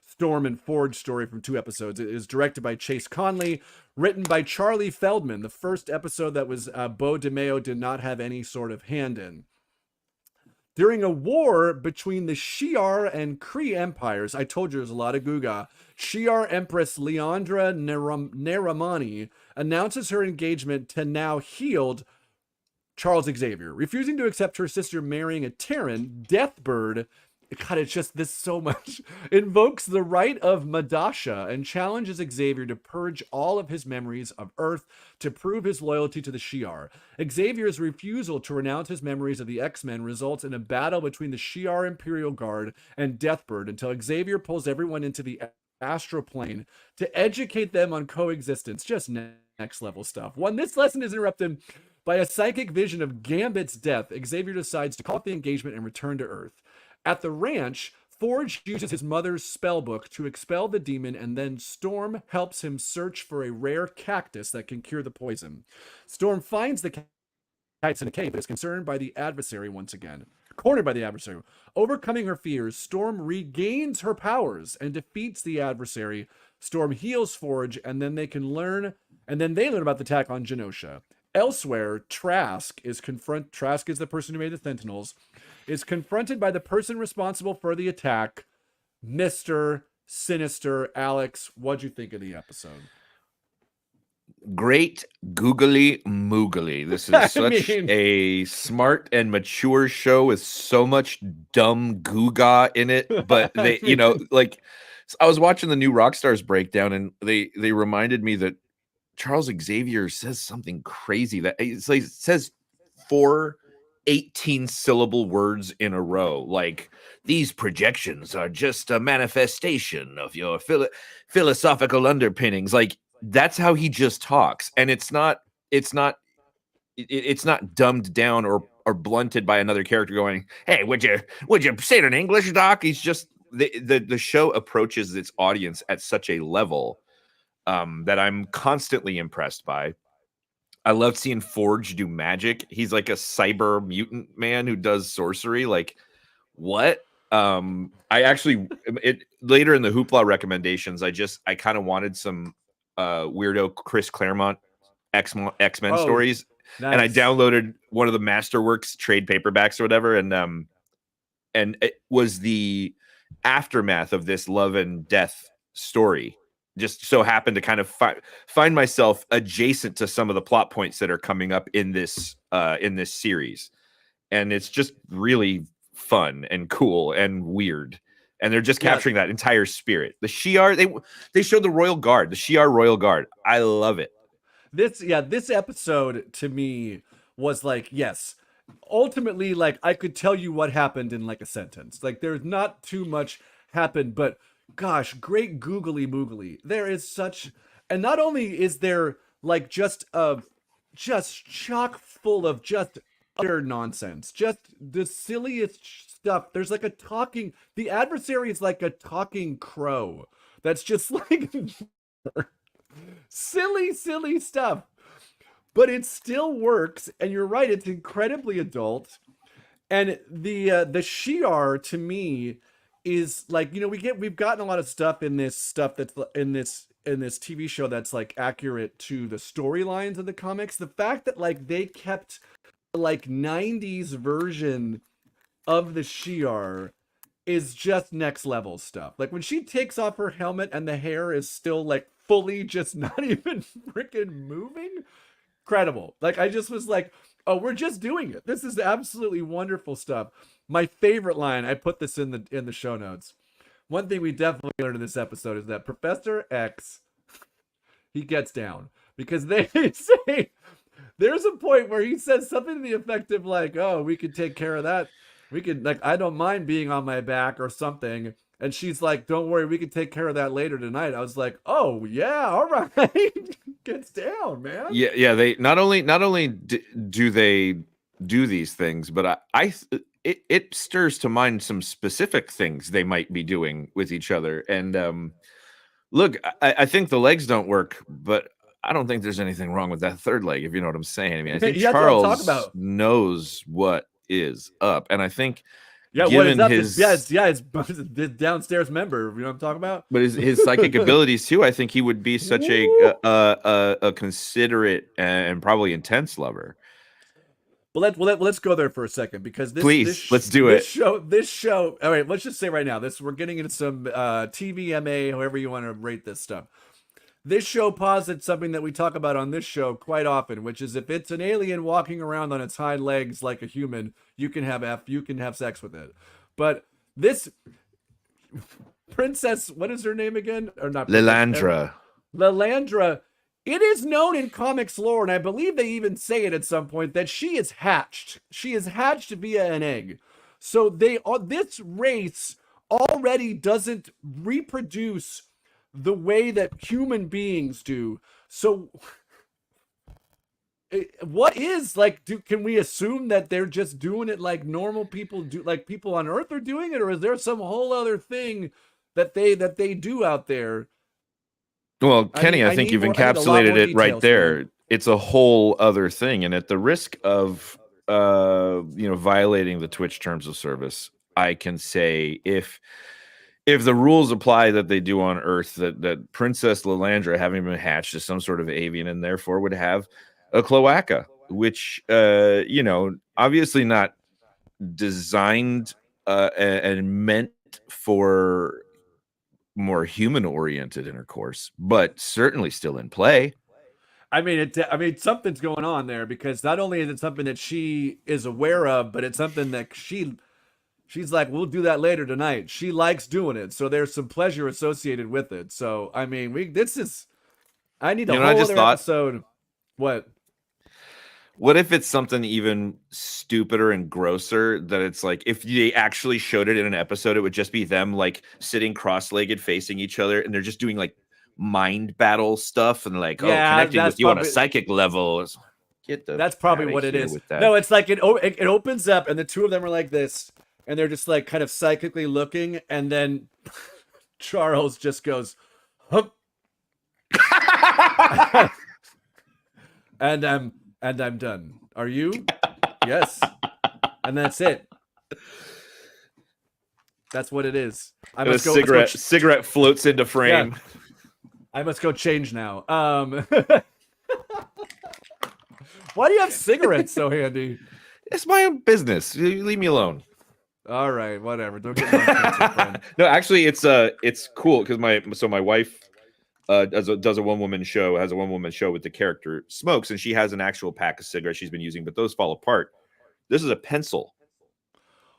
Storm and Forge story from 2 episodes. It is directed by Chase Conley, written by Charlie Feldman. The first episode that was Bo DeMeo did not have any sort of hand in. During a war between the Shi'ar and Kree empires, I told you there's a lot of Guga, Shi'ar Empress Leandra Neramani announces her engagement to now healed Charles Xavier. Refusing to accept her sister marrying a Terran, Deathbird, God, it's just this so much, invokes the right of Madasha and challenges Xavier to purge all of his memories of Earth to prove his loyalty to the Shi'ar. Xavier's refusal to renounce his memories of the X-Men results in a battle between the Shi'ar Imperial Guard and Deathbird until Xavier pulls everyone into the astral plane to educate them on coexistence. Just next level stuff. This lesson is interrupted by a psychic vision of Gambit's death. Xavier decides to call off the engagement and return to Earth. At the ranch, Forge uses his mother's spellbook to expel the demon, and then Storm helps him search for a rare cactus that can cure the poison. Storm finds the cactus in a cave, but is concerned by the adversary once again. Cornered by the adversary. Overcoming her fears, Storm regains her powers and defeats the adversary. Storm heals Forge, and then they learn about the attack on Genosha. Elsewhere, Trask is the person who made the Sentinels, is confronted by the person responsible for the attack, Mr. Sinister. Alex, what'd you think of the episode?
Great googly moogly. This is such a smart and mature show with so much dumb googa in it. But they, I was watching the new Rockstars breakdown, and they reminded me that Charles Xavier says something crazy that it says 4 18-syllable words in a row, like these projections are just a manifestation of your philosophical underpinnings. Like, that's how he just talks, and it's not it's not dumbed down or blunted by another character going, "Hey, would you say it in English, Doc?" He's just the show approaches its audience at such a level that I'm constantly impressed by. I love seeing Forge do magic. He's like a cyber mutant man who does sorcery. Like, what? I actually later in the Hoopla recommendations, I kind of wanted some weirdo Chris Claremont X-Men stories.
Nice.
And I downloaded one of the Masterworks trade paperbacks or whatever, and it was the aftermath of this love and death story. Just so happened to kind of find myself adjacent to some of the plot points that are coming up in this series, and it's just really fun and cool and weird. And they're just capturing that entire spirit. The Shi'ar, they showed the Royal Guard, the Shi'ar Royal Guard. I love it.
This episode to me was like, yes, ultimately, like I could tell you what happened in like a sentence. Like there's not too much happened, but gosh, great googly moogly. There is such, and not only is there like just chock full of just utter nonsense, just the silliest stuff. There's like the adversary is like a talking crow. That's just like silly stuff, but it still works. And you're right, it's incredibly adult. And the Shi'ar to me is like, you know, we've gotten a lot of stuff that's in this TV show that's like accurate to the storylines of the comics. The fact that like they kept like 90s version of the Shi'ar is just next level stuff. Like when she takes off her helmet and the hair is still like fully just not even freaking moving. Incredible. Like I just was like, oh, we're just doing it. This is absolutely wonderful stuff. My favorite line, I put this in the show notes. One thing we definitely learned in this episode is that Professor X, he gets down because they say there's a point where he says something to the effect of like, oh, we could take care of that. We could, like, I don't mind being on my back or something. And she's like, don't worry, we can take care of that later tonight. I was like, oh yeah, all right. Gets down, man.
Yeah. They not only do they do these things, but it stirs to mind some specific things they might be doing with each other. And look, I think the legs don't work, but I don't think there's anything wrong with that third leg, if you know what I'm saying. I mean, I think Charles knows what is up, and I think
what is up? It's downstairs member. You know what I'm talking about?
But his psychic abilities too. I think he would be such a considerate and probably intense lover.
Well, let's go there for a second because
let's do it.
This show. All right, let's just say right now, we're getting into some TVMA, however you want to rate this stuff. This show posits something that we talk about on this show quite often, which is if it's an alien walking around on its hind legs like a human, you can have sex with it. But this princess, what is her name again? Or not?
Lilandra.
Lilandra. It is known in comics lore, and I believe they even say it at some point, that she is hatched. She is hatched via an egg. So this race already doesn't reproduce the way that human beings do. So what is like, can we assume that they're just doing it like normal people do, like people on Earth are doing it? Or is there some whole other thing that they do out there?
Well, Kenny, I think you've encapsulated it right there. It's a whole other thing. And at the risk of, violating the Twitch terms of service, I can say if the rules apply that they do on Earth, that Princess Lilandra, having been hatched, is some sort of avian and therefore would have a cloaca, which, obviously not designed and meant for more human-oriented intercourse, but certainly still in play.
I mean, something's going on there because not only is it something that she is aware of, but it's something that she's like, we'll do that later tonight. She likes doing it, so there's some pleasure associated with it. So, I mean, I need a whole other episode.
What if it's something even stupider and grosser that it's like, if they actually showed it in an episode, it would just be them like sitting cross-legged facing each other, and they're just doing like mind battle stuff and like, connecting with you on a psychic level. Get the
That's probably
outta
what it
here
is.
with that.
No, it's like it opens up, and the two of them are like this, and they're just like kind of psychically looking, and then Charles just goes, "Hup," and I'm done. Are you? Yes. And that's it. That's what it is. I
And
must
a
go.
cigarette floats into frame.
Yeah. I must go change now. Why do you have cigarettes so handy?
It's my own business. You leave me alone.
All right, whatever. Don't get my friend.
No, actually, it's cool because my wife does a one-woman show, has a one-woman show with the character Smokes, and she has an actual pack of cigarettes she's been using, but those fall apart. This is a pencil.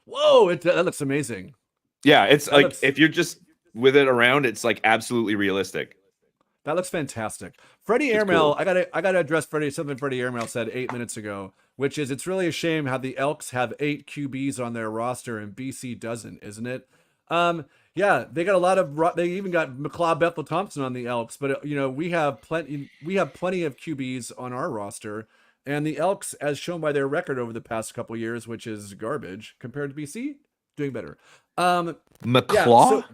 Whoa, that looks amazing.
Yeah, it's
That
like
looks-
if you're just with it around, it's like absolutely realistic.
That looks fantastic. Freddie
It's
Airmail,
cool.
I gotta address something Freddie Airmail said 8 minutes ago, which is it's really a shame how the Elks have 8 QBs on their roster and BC doesn't, isn't it? Yeah, they got a lot of. They even got McLeod Bethel Thompson on the Elks, but we have plenty. We have plenty of QBs on our roster, and the Elks, as shown by their record over the past couple years, which is garbage compared to BC, doing better.
McClaw?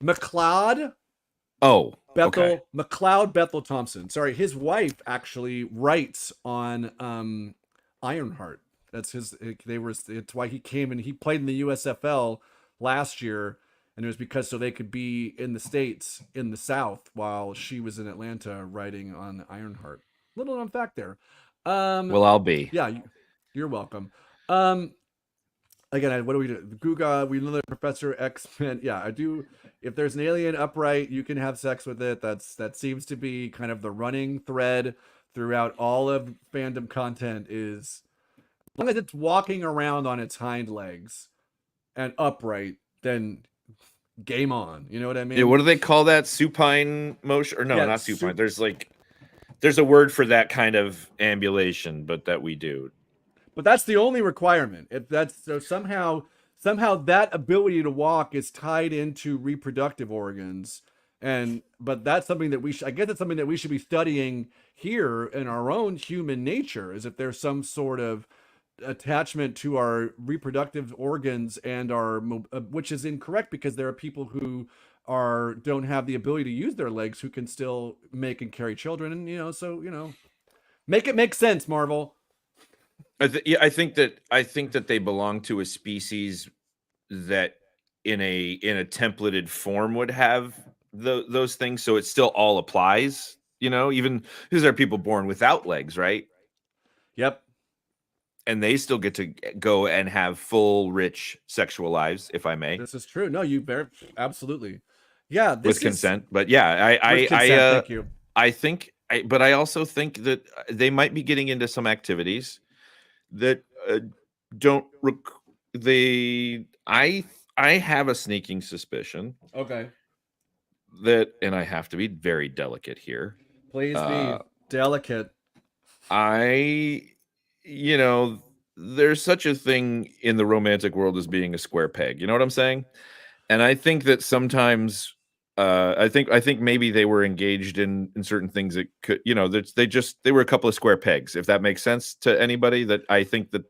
McLeod.
Oh,
Bethel
okay.
McLeod Bethel Thompson. Sorry, his wife actually writes on Ironheart. That's his. It's why he came and he played in the USFL last year, and it was because so they could be in the States in the South while she was in Atlanta writing on Ironheart. Little known fact there.
Well, I'll be.
Yeah, you're welcome. Again, what do we do? Guga, we know that Professor X-Men. Yeah, I do. If there's an alien upright, you can have sex with it. That seems to be kind of the running thread throughout all of fandom content is as long as it's walking around on its hind legs and upright, then game on. You know what I mean?
Yeah, what do they call that? Supine motion? Or no,
Yeah,
not supine. There's a word for that kind of ambulation, but that we do.
But that's the only requirement. If that's so somehow that ability to walk is tied into reproductive organs, but that's something that I guess it's something that we should be studying here in our own human nature. Is if there's some sort of attachment to our reproductive organs and which is incorrect because there are people who don't have the ability to use their legs who can still make and carry children, and make it make sense, Marvel.
I think that they belong to a species that in a templated form would have those things, so it still all applies, even because there are people born without legs, right?
Yep.
And they still get to go and have full, rich sexual lives, if I may.
This is true. No, absolutely. Yeah,
with consent. But yeah,
thank you.
But I also think that they might be getting into some activities that I have a sneaking suspicion.
Okay.
That, and I have to be very delicate here.
Please be delicate.
There's such a thing in the romantic world as being a square peg. You know what I'm saying? And I think that sometimes I think maybe they were engaged in certain things that could, they were a couple of square pegs, if that makes sense to anybody. That I think that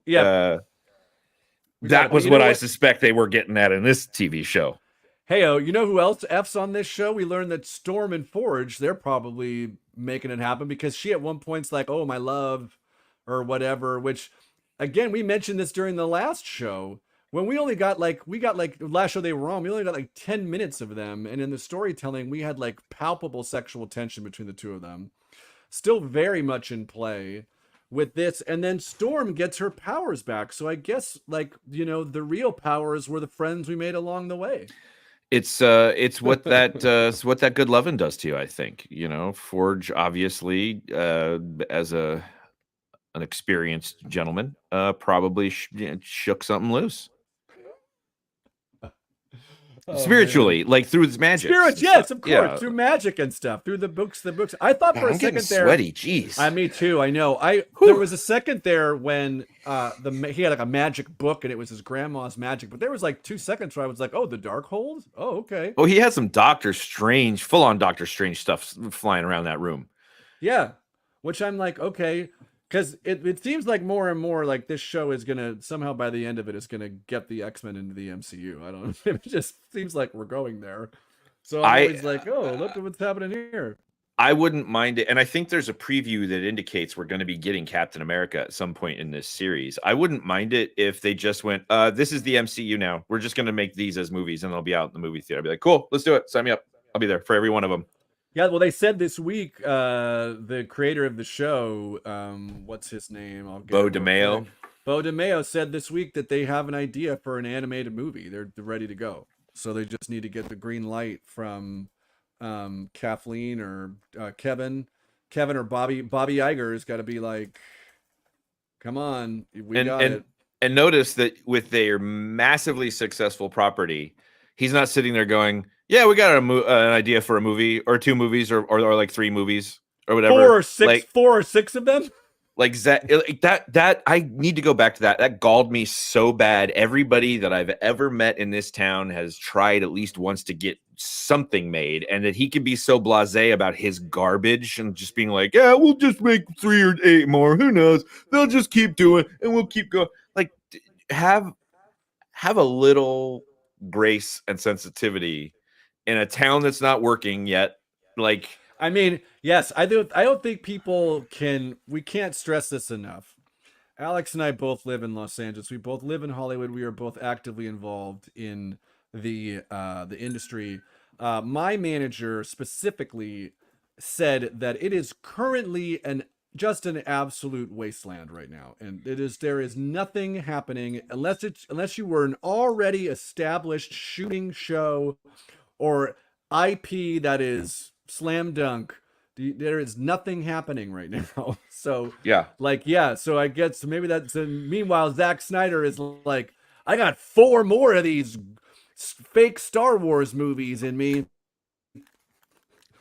that was what I suspect they were getting at in this TV show.
Hey, you know who else F's on this show? We learned that Storm and Forge, they're probably making it happen because she at one point's like, oh, my love, or whatever, which again, we mentioned this during the last show. When we got last show they were on, we only got like 10 minutes of them. And in the storytelling, we had like palpable sexual tension between the two of them. Still very much in play with this. And then Storm gets her powers back. So I guess the real powers were the friends we made along the way.
It's what that good loving does to you, I think. Forge obviously as an experienced gentleman probably shook something loose. Spiritually, like through his magic.
Yes, of course, through magic and stuff, through the books. I thought for a second there.
Sweaty, jeez.
Me too. I know. There was a second there when he had like a magic book and it was his grandma's magic, but there was like 2 seconds where I was like, oh, the Darkhold. Oh, okay.
Oh, he had some full on Doctor Strange stuff flying around that room.
Yeah, which I'm like, okay, Because it seems like more and more like this show is gonna somehow by the end of it is gonna get the X-Men into the MCU. I don't know. It just seems like we're going there. So I'm
I
always like, oh, look at what's happening here.
I wouldn't mind it, and I think there's a preview that indicates we're going to be getting Captain America at some point in this series. I wouldn't mind it if they just went, "This is the MCU now. We're just going to make these as movies, and they'll be out in the movie theater." I'd be like, "Cool, let's do it. Sign me up. I'll be there for every one of them."
Yeah, well, they said this week, the creator of the show, what's his name?
Bo DeMayo.
Bo DeMayo said this week that they have an idea for an animated movie. They're ready to go. So they just need to get the green light from Kathleen or Kevin or Bobby Iger has got to be like, come on, we got it.
And notice that with their massively successful property, he's not sitting there going, "Yeah, we got an idea for a movie or 2 movies or like 3 movies or whatever."
4 or 6 of them.
Like that I need to go back to that. That galled me so bad. Everybody that I've ever met in this town has tried at least once to get something made, and that he can be so blasé about his garbage and just being like, "Yeah, we'll just make 3 or 8 more. Who knows? They'll just keep doing and we'll keep going." Like, have a little grace and sensitivity in a town that's not working yet. Like,
I mean, yes, I don't think we can't stress this enough. Alex and I both live in Los Angeles. We both live in Hollywood. We are both actively involved in the industry. My manager specifically said that it is currently just an absolute wasteland right now, and there is nothing happening unless you were an already established shooting show or IP that is slam dunk. There is nothing happening right now. So so I guess maybe that's meanwhile Zack Snyder is like, I got 4 more of these fake Star Wars movies in me.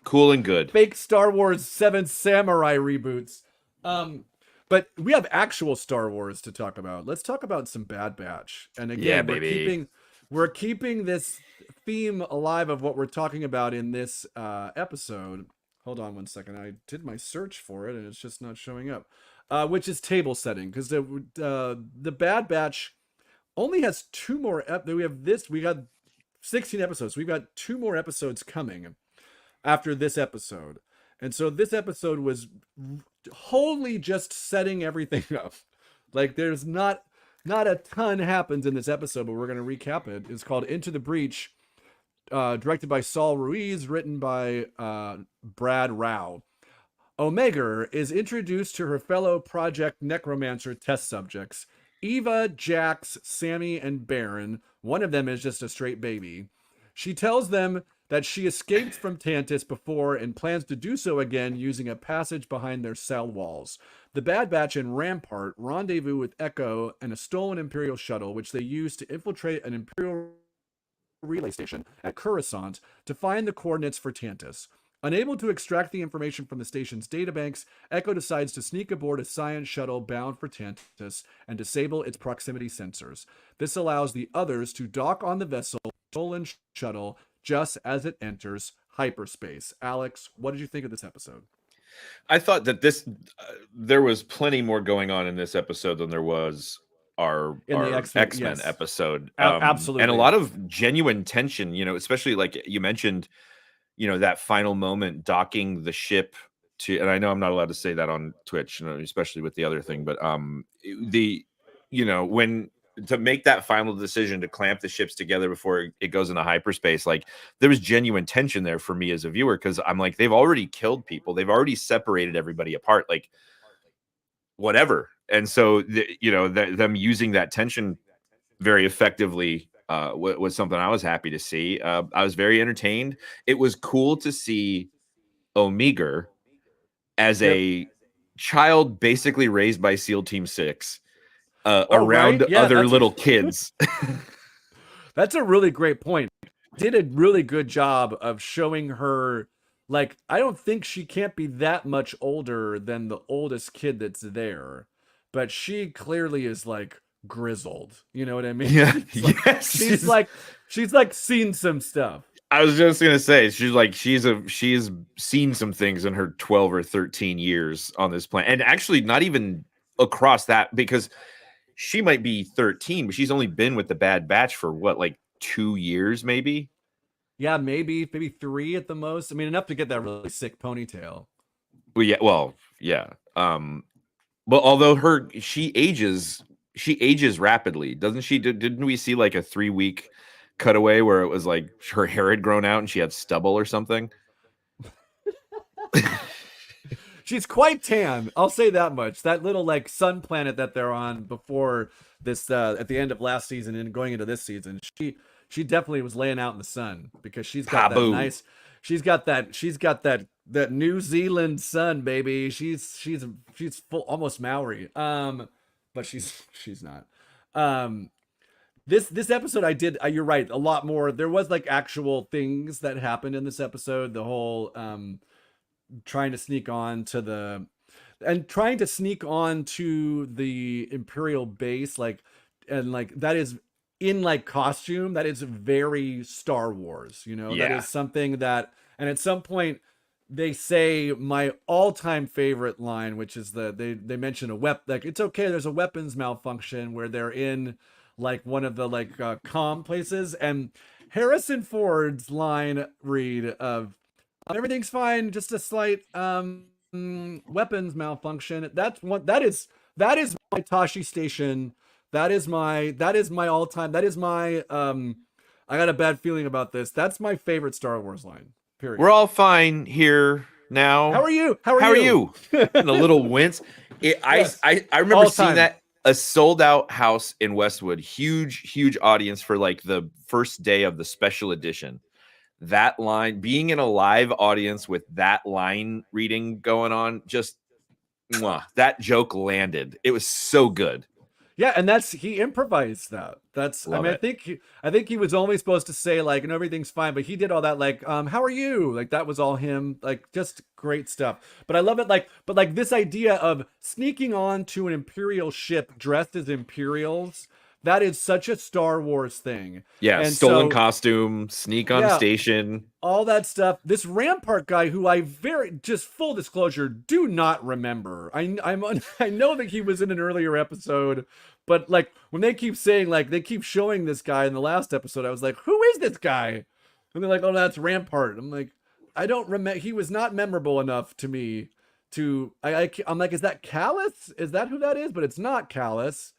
Cool and good.
Fake Star Wars 7 Samurai reboots. But we have actual Star Wars to talk about. Let's talk about some Bad Batch. And again, we're keeping this theme alive of what we're talking about in this episode. Hold on one second. I did my search for it and it's just not showing up. Which is table setting, because the Bad Batch only has 2 more. We got 16 episodes. We've got 2 more episodes coming after this episode. And so this episode was wholly just setting everything up. Like, there's not a ton happens in this episode, but we're going to recap it. It's called Into the Breach, directed by Saul Ruiz, written by Brad Rao. Omega is introduced to her fellow Project Necromancer test subjects, Eva, Jax, Sammy, and Baron. One of them is just a straight baby. She tells them that she escaped from Tantus before and plans to do so again using a passage behind their cell walls. The Bad Batch and Rampart rendezvous with Echo and a stolen Imperial shuttle, which they use to infiltrate an Imperial relay station at Coruscant to find the coordinates for Tantus. Unable to extract the information from the station's databanks, Echo decides to sneak aboard a science shuttle bound for Tantus and disable its proximity sensors. This allows the others to dock on the vessel stolen shuttle just as it enters hyperspace. Alex, what did you think of this episode?
I thought that there was plenty more going on in this episode than there was our X-Men episode.
Absolutely.
And a lot of genuine tension, especially like you mentioned, that final moment docking the ship to, and I know I'm not allowed to say that on Twitch, especially with the other thing, but when to make that final decision to clamp the ships together before it goes into hyperspace, like, there was genuine tension there for me as a viewer, because I'm like, they've already killed people, they've already separated everybody apart, like, whatever. And so them using that tension very effectively was something I was happy to see. I was very entertained. It was cool to see Omega as a child basically raised by SEAL Team 6 around other little kids.
That's a really great point. Did a really good job of showing her, like, I don't think she can't be that much older than the oldest kid that's there, but she clearly is like grizzled. You know what I mean?
Yeah.
She's like seen some stuff.
I was just gonna say she's seen some things in her 12 or 13 years on this planet, and actually not even across that, because she might be 13, but she's only been with the Bad Batch for what, like 2 years, maybe.
Yeah, maybe 3 at the most. I mean, enough to get that really sick ponytail.
Well, yeah. But although she ages rapidly, doesn't she? Didn't we see like a 3-week cutaway where it was like her hair had grown out and she had stubble or something?
She's quite tan. I'll say that much. That little like sun planet that they're on before this, at the end of last season and going into this season, she definitely was laying out in the sun, because she's got that nice. She's got that New Zealand sun, baby. She's full, almost Maori. But she's not. This episode you're right, a lot more. There was like actual things that happened in this episode. The whole trying to sneak on to the Imperial base, and that is in like costume. That is very Star Wars, that is something that, and at some point they say my all-time favorite line, which is they mention a weapon, like, it's okay, there's a weapons malfunction, where they're in like one of the comm places, and Harrison Ford's line read of everything's fine, just a slight weapons malfunction. That is my Tashi station. That is my all-time. That is my I got a bad feeling about this. That's my favorite Star Wars line. Period.
We're all fine here now.
How are you?
How are you? And a little wince.
Yes.
I remember seeing that, a sold out house in Westwood, huge audience for like the first day of the special edition. That line, being in a live audience with that line reading going on, just that joke landed. It was so good.
Yeah, and he improvised that. I think he was only supposed to say like, and everything's fine, but he did all that like, how are you? Like, that was all him. Like, just great stuff. But I love it. But this idea of sneaking on to an Imperial ship dressed as Imperials, that is such a Star Wars thing.
Yeah, and stolen costume, sneak on station,
all that stuff. This Rampart guy, who I just full disclosure, do not remember. I know that he was in an earlier episode, but like when they keep saying, like, they keep showing this guy in the last episode, I was like, who is this guy? And they're like, oh, that's Rampart. I'm like, I don't remember. He was not memorable enough to me I'm like, is that Callus? Is that who that is? But it's not Callus.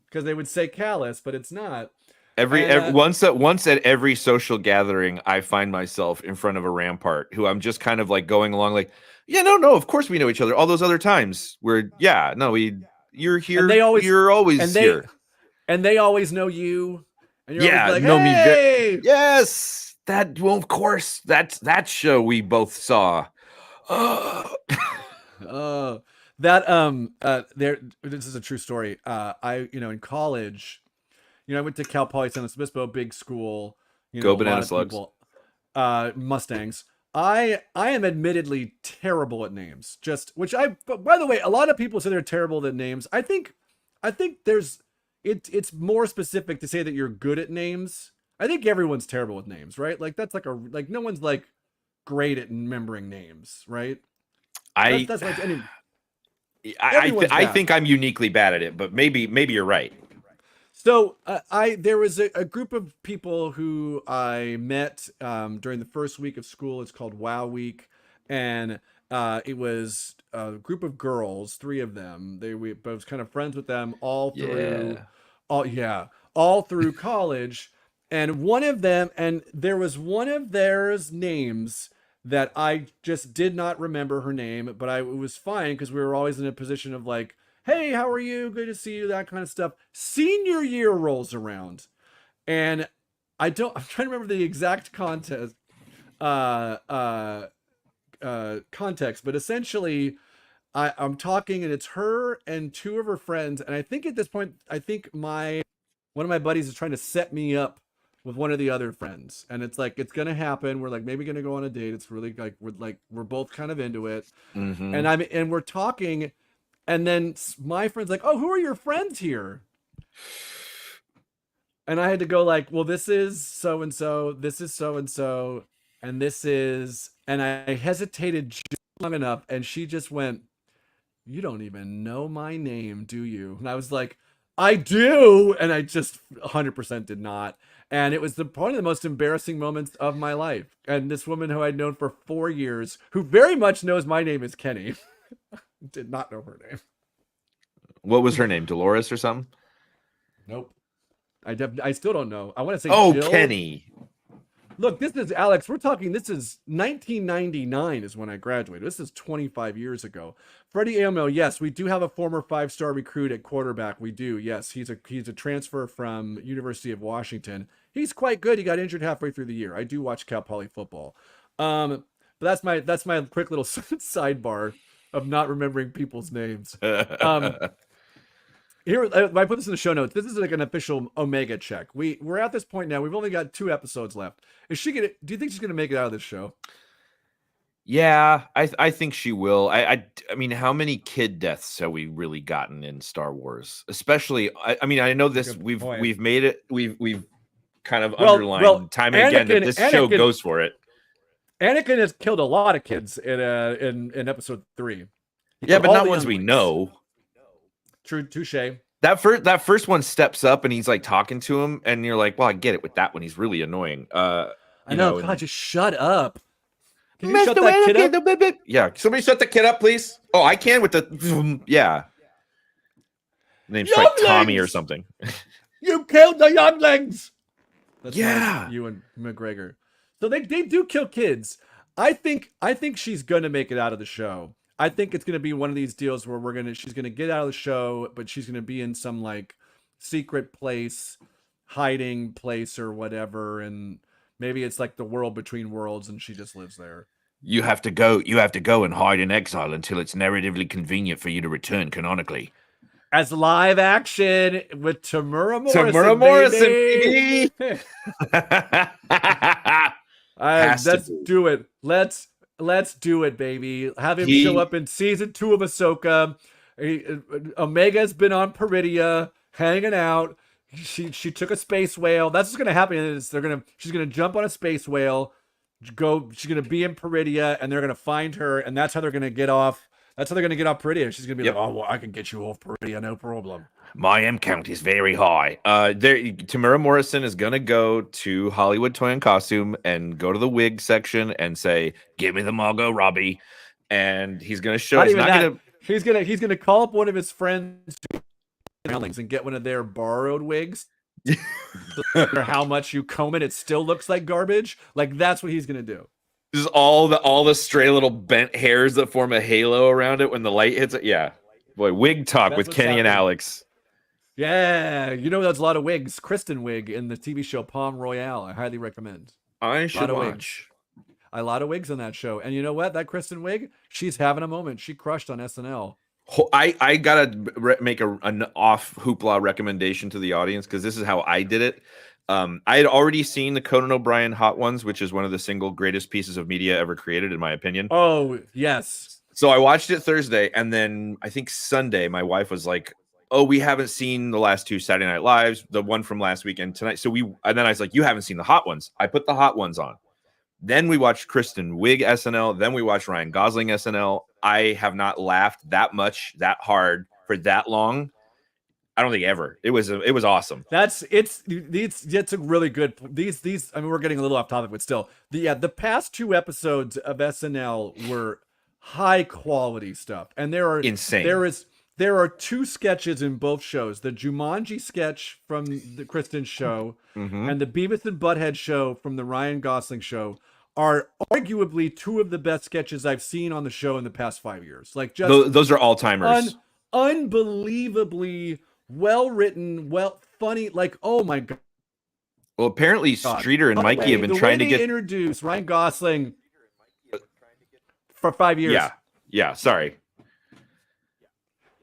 Because they would say Callus, but it's not.
Once at every social gathering, I find myself in front of a Rampart who I'm just kind of like going along, like, yeah, no, of course we know each other. All those other times where, you're here, you're always here,
and they always know you. And you're always like,
know
hey!
me. Yes, of course, that's that show we both saw.
This is a true story. In college, I went to Cal Poly San Luis Obispo, big school,
Go banana slugs.
Mustangs. I am admittedly terrible at names, but by the way, a lot of people say they're terrible at names. I think it's more specific to say that you're good at names. I think everyone's terrible with names, right? Like, that's like no one's like great at remembering names, right? That's like any.
I think I'm uniquely bad at it, but maybe you're right.
So there was a group of people who I met during the first week of school. It's called Wow Week, and it was a group of girls, 3 of them. I was kind of friends with them all through college, and one of them, and there was one of theirs names that I just did not remember her name, but it was fine because we were always in a position of like, hey, how are you? Good to see you, that kind of stuff. Senior year rolls around, and I'm trying to remember the exact context, but essentially I'm talking, and it's her and 2 of her friends, and I think at this point, one of my buddies is trying to set me up with one of the other friends, and it's like, it's gonna happen. We're like maybe gonna go on a date. It's really like we're both kind of into it, and we're talking, and then my friend's like, oh, who are your friends here? And I had to go like, well, this is so and so, this is so and so, and this is, and I hesitated just long enough, and she just went, "You don't even know my name, do you?" And I was like, "I do," and I just 100% did not. And it was one of the most embarrassing moments of my life. And this woman who I'd known for 4 years, who very much knows my name is Kenny, did not know her name.
What was her name? Dolores or something?
Nope. I still don't know. I want to say Jill.
Kenny.
Look, this is Alex. We're talking. This is 1999 is when I graduated. This is 25 years ago. Freddie Aomel. Yes, we do have a former 5-star recruit at quarterback. We do. Yes, he's a transfer from University of Washington. He's quite good. He got injured halfway through the year. I do watch Cal Poly football. But that's my quick little sidebar of not remembering people's names. Here, I put this in the show notes. This is like an official Omega check. We're at this point now. We've only got 2 episodes left. Is she gonna? Do you think she's gonna make it out of this show?
Yeah, I think she will. I mean, how many kid deaths have we really gotten in Star Wars? Especially, I mean, I know this. We've made it. We've kind of underlined time and again that this show goes for it.
Anakin has killed a lot of kids in episode 3.
Yeah, but not ones we know.
True, touche.
That first one steps up and he's like talking to him, and you're like, well, I get it with that one. He's really annoying. I know.
God, just shut up. Can you shut that kid up?
Yeah. Somebody shut the kid up, please. Oh, I can with the yeah. Name's like Tommy or something.
You killed the younglings. That's
yeah.
You and McGregor. So they do kill kids. I think she's gonna make it out of the show. I think it's gonna be one of these deals where she's gonna get out of the show, but she's gonna be in some like secret place, hiding place or whatever, and maybe it's like the world between worlds, and she just lives there.
You have to go and hide in exile until it's narratively convenient for you to return canonically.
As live action with Tamura Morrison. Let's do it. Let's do it, baby. Have him show up in season 2 of Ahsoka. Omega's been on Peridia, hanging out. She took a space whale. That's what's gonna happen. Is she's gonna jump on a space whale, she's gonna be in Peridia, and they're gonna find her, and that's how they're gonna get off. That's how they're gonna get off Peridia. She's gonna be like, "Oh, well, I can get you off Peridia, no problem."
My M count is very high. Tamura Morrison is gonna go to Hollywood Toy and Costume and go to the wig section and say, "Give me the Margot Robbie," and he's gonna show.
He's gonna call up one of his friends and get one of their borrowed wigs. No matter how much you comb it, it still looks like garbage. Like that's what he's gonna do.
This is all the stray little bent hairs that form a halo around it when the light hits it. Yeah, boy, wig talk with Kenny and Alex.
Yeah, there's a lot of wigs. Kristen Wiig in the TV show Palm Royale. I highly recommend.
I should watch.
A lot of wigs on that show, and you know what? That Kristen Wiig, she's having a moment. She crushed on SNL.
I gotta make an off hoopla recommendation to the audience because this is how I did it. I had already seen the Conan O'Brien Hot Ones, which is one of the single greatest pieces of media ever created, in my opinion.
Oh, yes.
So I watched it Thursday, and then I think Sunday, my wife was like, "Oh, we haven't seen the last 2 Saturday Night Lives, the one from last weekend tonight." And then I was like, "You haven't seen the Hot Ones." I put the Hot Ones on. Then we watched Kristen Wiig SNL. Then we watched Ryan Gosling SNL. I have not laughed that much, that hard for that long. I don't think ever. It was awesome.
It's a really good. These. I mean, we're getting a little off topic, but still, the past 2 episodes of SNL were high quality stuff, and there are
insane.
There are 2 sketches in both shows: the Jumanji sketch from the Kristen show and the Beavis and Butthead show from the Ryan Gosling show are arguably 2 of the best sketches I've seen on the show in the past 5 years. Like, just
those are all timers.
Unbelievably well written, funny. Like, oh my god.
Well, apparently Streeter and Mikey have been trying to get
introduced Ryan Gosling for 5 years.
Yeah. Sorry.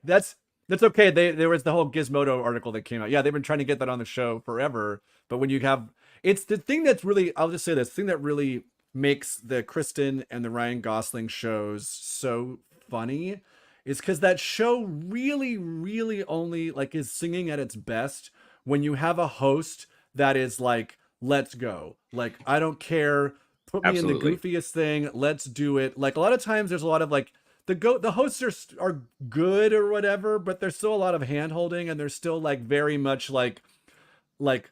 That's okay. There was the whole Gizmodo article that came out. Yeah, they've been trying to get that on the show forever. But when you have, it's the thing that's really, I'll just say this, thing that really makes the Kristen and the Ryan Gosling shows so funny is because that show really, really only like is singing at its best when you have a host that is like, let's go. Like, I don't care. Put me
Absolutely.
in the goofiest thing. Let's do it. Like, a lot of times there's a lot of like, the hosts are good or whatever, but there's still a lot of hand holding, and there's still like very much like like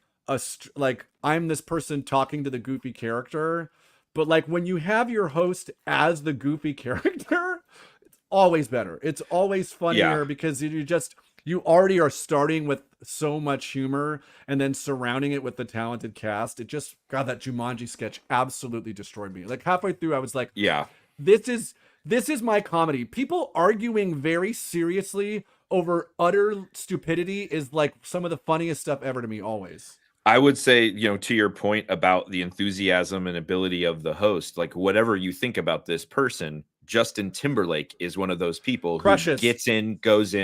I'm this person talking to the goofy character. But like when you have your host as the goofy character, it's always better. It's always funnier because you already are starting with so much humor and then surrounding it with the talented cast. It just, God, that Jumanji sketch absolutely destroyed me. Like halfway through, I was like,
Yeah.
this is my comedy. People arguing very seriously over utter stupidity is like some of the funniest stuff ever to me, always.
I would say, to your point about the enthusiasm and ability of the host, like whatever you think about this person, Justin Timberlake is one of those people
Crushes.
who gets in, goes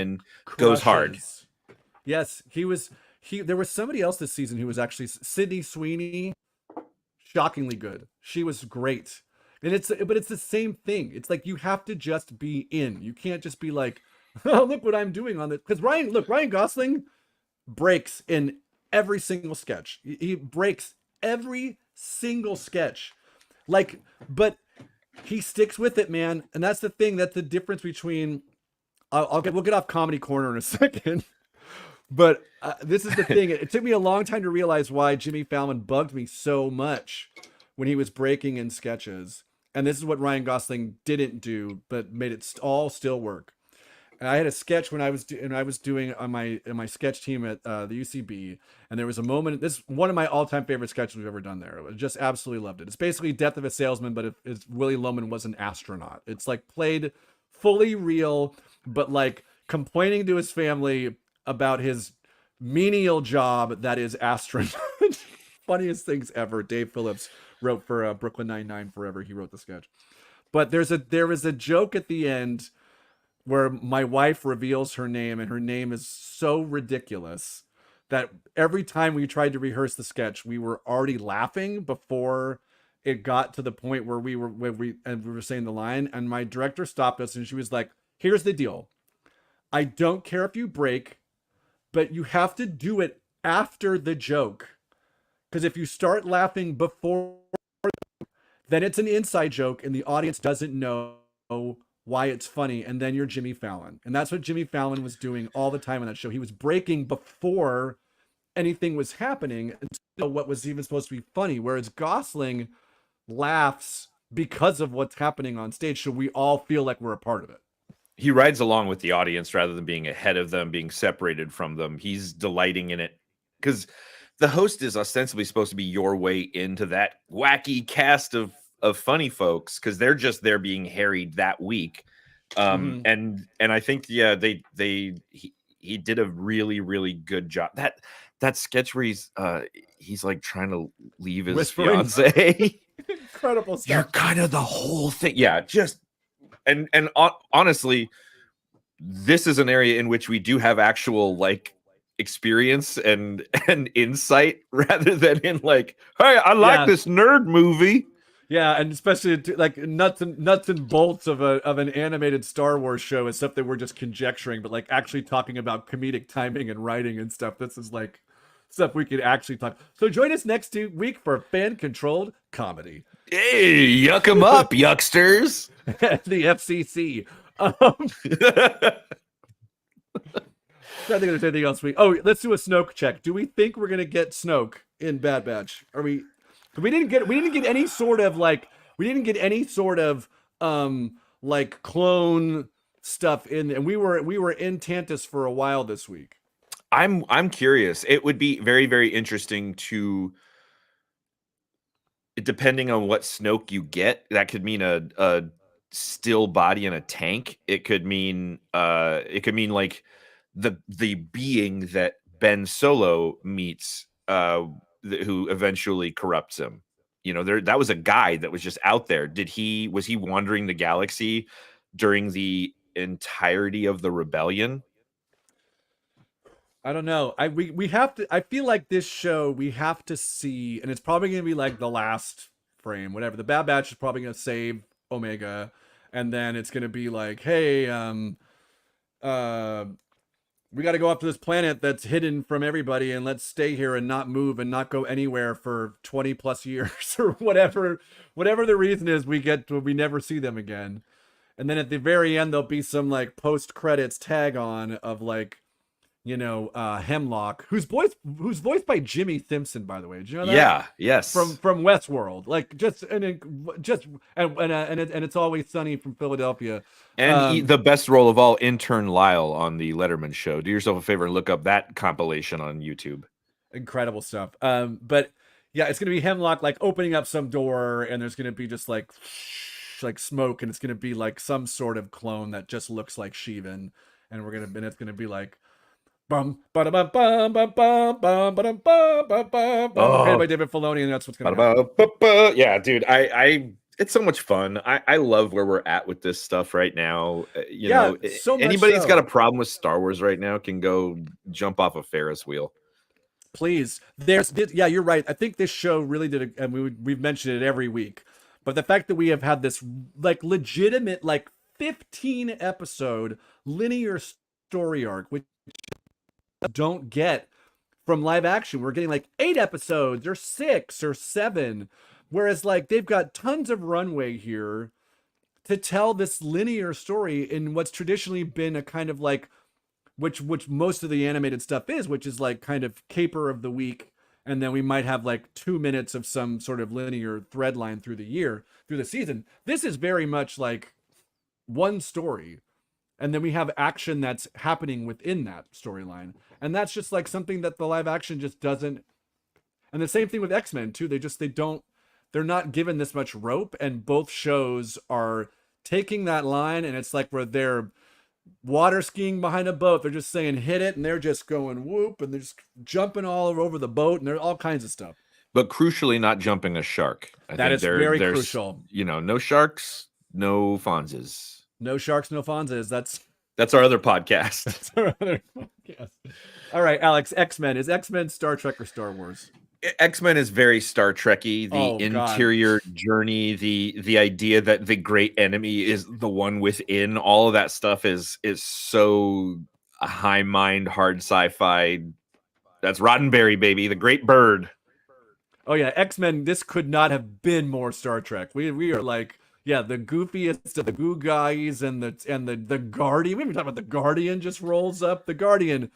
hard.
Yes, there was somebody else this season who was actually Sydney Sweeney, shockingly good. She was great. And but it's the same thing. It's like you have to just be in. You can't just be like, oh, look what I'm doing on this. Because Ryan Gosling breaks in every single sketch. He breaks every single sketch. Like, but he sticks with it, man. And that's the thing. That's the difference between. We'll get off Comedy Corner in a second. But this is the thing. It took me a long time to realize why Jimmy Fallon bugged me so much when he was breaking in sketches. And this is what Ryan Gosling didn't do, but made it all still work. And I had a sketch when I was doing on my sketch team at the UCB, and there was a moment. This is one of my all-time favorite sketches we've ever done there. I just absolutely loved it. It's basically Death of a Salesman, but if Willie Loman was an astronaut. It's like played fully real, but like complaining to his family about his menial job that is astronaut. Funniest things ever. Dave Phillips wrote for Brooklyn Nine-Nine forever. He wrote the sketch. But there was a joke at the end where my wife reveals her name, and her name is so ridiculous that every time we tried to rehearse the sketch, we were already laughing before it got to the point where we were saying the line. And my director stopped us, and she was like, "Here's the deal. I don't care if you break, but you have to do it after the joke. Because if you start laughing before, then it's an inside joke and the audience doesn't know why it's funny. And then you're Jimmy Fallon." And that's what Jimmy Fallon was doing all the time on that show. He was breaking before anything was happening until what was even supposed to be funny. Whereas Gosling laughs because of what's happening on stage. So we all feel like we're a part of it.
He rides along with the audience rather than being ahead of them, being separated from them. He's delighting in it because the host is ostensibly supposed to be your way into that wacky cast of funny folks because they're just there being harried that week. And I think he did a really, really good job. That sketch where he's like trying to leave his fiance.
Incredible stuff.
You're kind of the whole thing. Yeah, just and honestly, this is an area in which we do have actual like experience and insight rather than in like, hey, I like this nerd movie.
Yeah, and especially like nuts and bolts of an animated Star Wars show is stuff that we're just conjecturing, but like actually talking about comedic timing and writing and stuff. This is like stuff we could actually talk. So join us next week for fan-controlled comedy.
Hey, yuck 'em up, yucksters.
The FCC. I think there's anything else let's do a Snoke check. Do we think we're gonna get Snoke in Bad Batch? Are we? We didn't get any sort of like like clone stuff in, and we were in Tantus for a while this week.
I'm curious. It would be very, very interesting to, depending on what Snoke you get, that could mean a still body in a tank. It could mean like the being that Ben Solo meets, who eventually corrupts him. That was a guy that was just out there. Was he wandering the galaxy during the entirety of the rebellion?
I don't know. We have to. I feel like this show we have to see, and it's probably gonna be like the last frame, whatever. The Bad Batch is probably gonna save Omega, and then it's gonna be like, hey, we got to go off to this planet that's hidden from everybody, and let's stay here and not move and not go anywhere for 20 plus years or whatever the reason is. We never see them again. And then at the very end, there'll be some like post credits tag on of like, Hemlock, who's voiced by Jimmy Simpson, by the way. Did you know that?
Yeah. Yes.
From Westworld, like and it's Always Sunny from Philadelphia.
And the best role of all, intern Lyle on the Letterman show. Do yourself a favor and look up that compilation on YouTube.
Incredible stuff. But yeah, it's gonna be Hemlock like opening up some door, and there's gonna be just like smoke, and it's gonna be like some sort of clone that just looks like Sheevan, and it's gonna be like bum ba bum bum bum bum bum bum bum bum bum by David Filoni, and that's what's gonna happen.
Yeah, dude, I it's so much fun. I love where we're at with this stuff right now. So anybody that's got a problem with Star Wars right now can go jump off a Ferris wheel.
Please. You're right. I think this show really did and we've mentioned it every week. But the fact that we have had this like legitimate like 15 episode linear story arc, which don't get from live action. We're getting like 8 episodes or 6 or 7. Whereas like they've got tons of runway here to tell this linear story in what's traditionally been a kind of like, which most of the animated stuff is, which is like kind of caper of the week. And then we might have like 2 minutes of some sort of linear thread line through the season. This is very much like one story. And then we have action that's happening within that storyline. And that's just like something that the live action just doesn't. And the same thing with X-Men too. They're not given this much rope, and both shows are taking that line, and it's like where they're water skiing behind a boat. They're just saying hit it, and they're just going whoop, and they're just jumping all over the boat, and there's all kinds of stuff.
But crucially, not jumping a shark.
That is very crucial.
No sharks, no Fonzes.
No sharks, no Fonzes.
That's our other podcast.
That's our other podcast. All right, Alex, X-Men. Is X-Men Star Trek or Star Wars?
X-Men is very Star Trek-y. The interior journey, the idea that the great enemy is the one within, all of that stuff is so high mind, hard sci-fi. That's Roddenberry, baby, the great bird.
Oh yeah, X-Men, this could not have been more Star Trek. We are like, yeah, the goofiest of the goo guys, and the Guardian. We haven't talked about the Guardian just rolls up. The Guardian,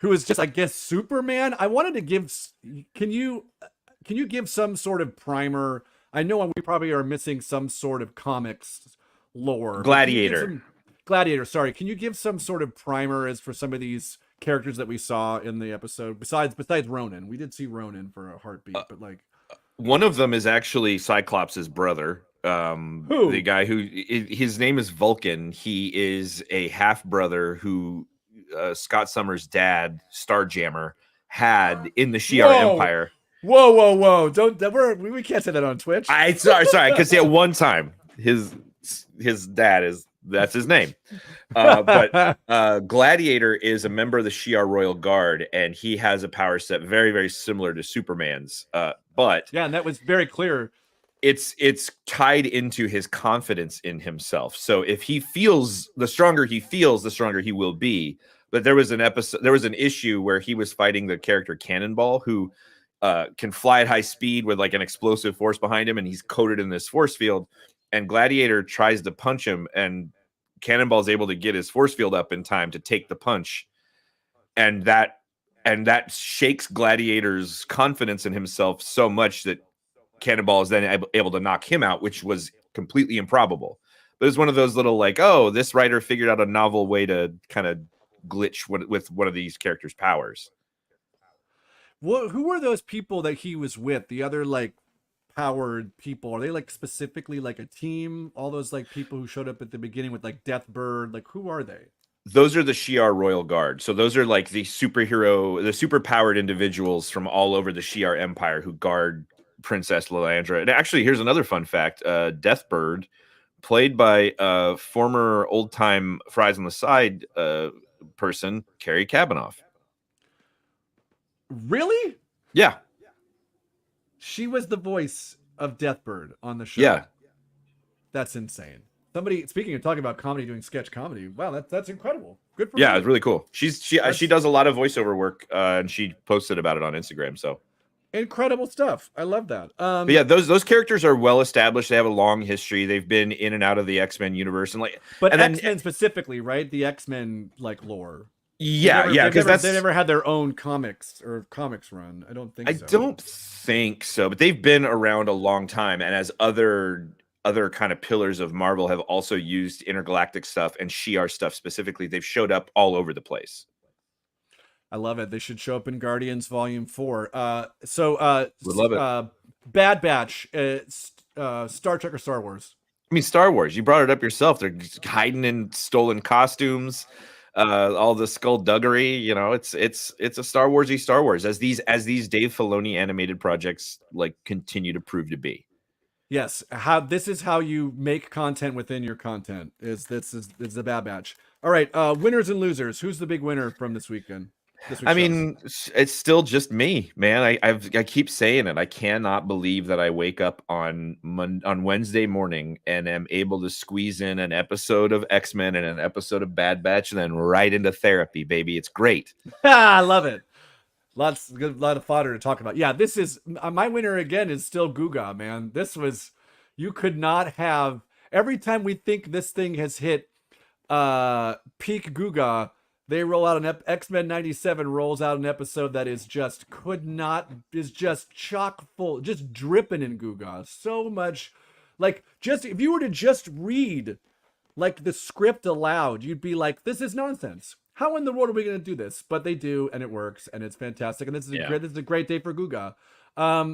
who is just, I guess, Superman. I wanted to give. Can you give some sort of primer? I know we probably are missing some sort of comics lore.
Gladiator.
Gladiator. Sorry. Can you give some sort of primer as for some of these characters that we saw in the episode? Besides Ronan, we did see Ronan for a heartbeat, but like
one of them is actually Cyclops' brother.
Who?
The guy his name is Vulcan. He is a half brother who Scott Summers' dad, Starjammer, had in the Shi'ar Empire.
Whoa! We can't say that on Twitch.
Sorry, because at one time his dad that's his name. But Gladiator is a member of the Shi'ar Royal Guard, and he has a power set very, very similar to Superman's. But
yeah, and that was very clear.
It's tied into his confidence in himself. So if he feels, the stronger he feels, the stronger he will be. But there was an issue where he was fighting the character Cannonball, who can fly at high speed with like an explosive force behind him, and he's coated in this force field. And Gladiator tries to punch him, and Cannonball is able to get his force field up in time to take the punch, and that shakes Gladiator's confidence in himself so much that Cannonball is then able to knock him out, which was completely improbable. But it's one of those little like, oh, this writer figured out a novel way to kind of glitch with one of these characters' powers.
Who were those people that he was with? The other like powered people? Are they like specifically like a team? All those like people who showed up at the beginning with like Deathbird, like who are they?
Those are the Shi'ar Royal Guard. So those are like the super powered individuals from all over the Shi'ar Empire who guard Princess Lilandra. And actually, here's another fun fact. Deathbird, played by former old-time Fries on the Side person, Carrie Kabanoff.
Really?
Yeah.
She was the voice of Deathbird on the show.
Yeah.
That's insane. Somebody speaking of talking about comedy, doing sketch comedy. Wow, that's incredible. Good for
Yeah,
you.
it's really cool. She does a lot of voiceover work, and she posted about it on Instagram. So
incredible stuff. I love that.
but yeah, those characters are well established. They have a long history. They've been in and out of the X-Men universe, and
X-Men specifically, right? The X-Men lore.
Yeah, because
they never had their own comics run. I don't think so.
I don't think so, but they've been around a long time, and as other kind of pillars of Marvel have also used intergalactic stuff and Shi'ar stuff specifically, they've showed up all over the place.
I love it. They should show up in Guardians Volume 4.
Would love it.
Bad Batch, Star Trek or Star Wars?
I mean, Star Wars. You brought it up yourself. They're just hiding in stolen costumes. All the skullduggery, it's a Star Warsy Star Wars, as these Dave Filoni animated projects continue to prove to be.
Yes, this is how you make content within your content. Is the Bad Batch. All right, winners and losers. Who's the big winner from this weekend?
I mean, it's still just me, man. I keep saying it. I cannot believe that I wake up on Wednesday morning and am able to squeeze in an episode of X-Men and an episode of Bad Batch, and then right into therapy, baby. It's great.
I love it. Lot of fodder to talk about. Yeah, this is my winner again. Is still Guga, man. You could not have. Every time we think this thing has hit peak Guga, they roll out an X-Men 97 rolls out an episode that is just chock full, just dripping in Guga. So much, if you were to just read the script aloud, you'd be like, this is nonsense. How in the world are we going to do this? But they do, and it works, and it's fantastic. And this is a great day for Guga.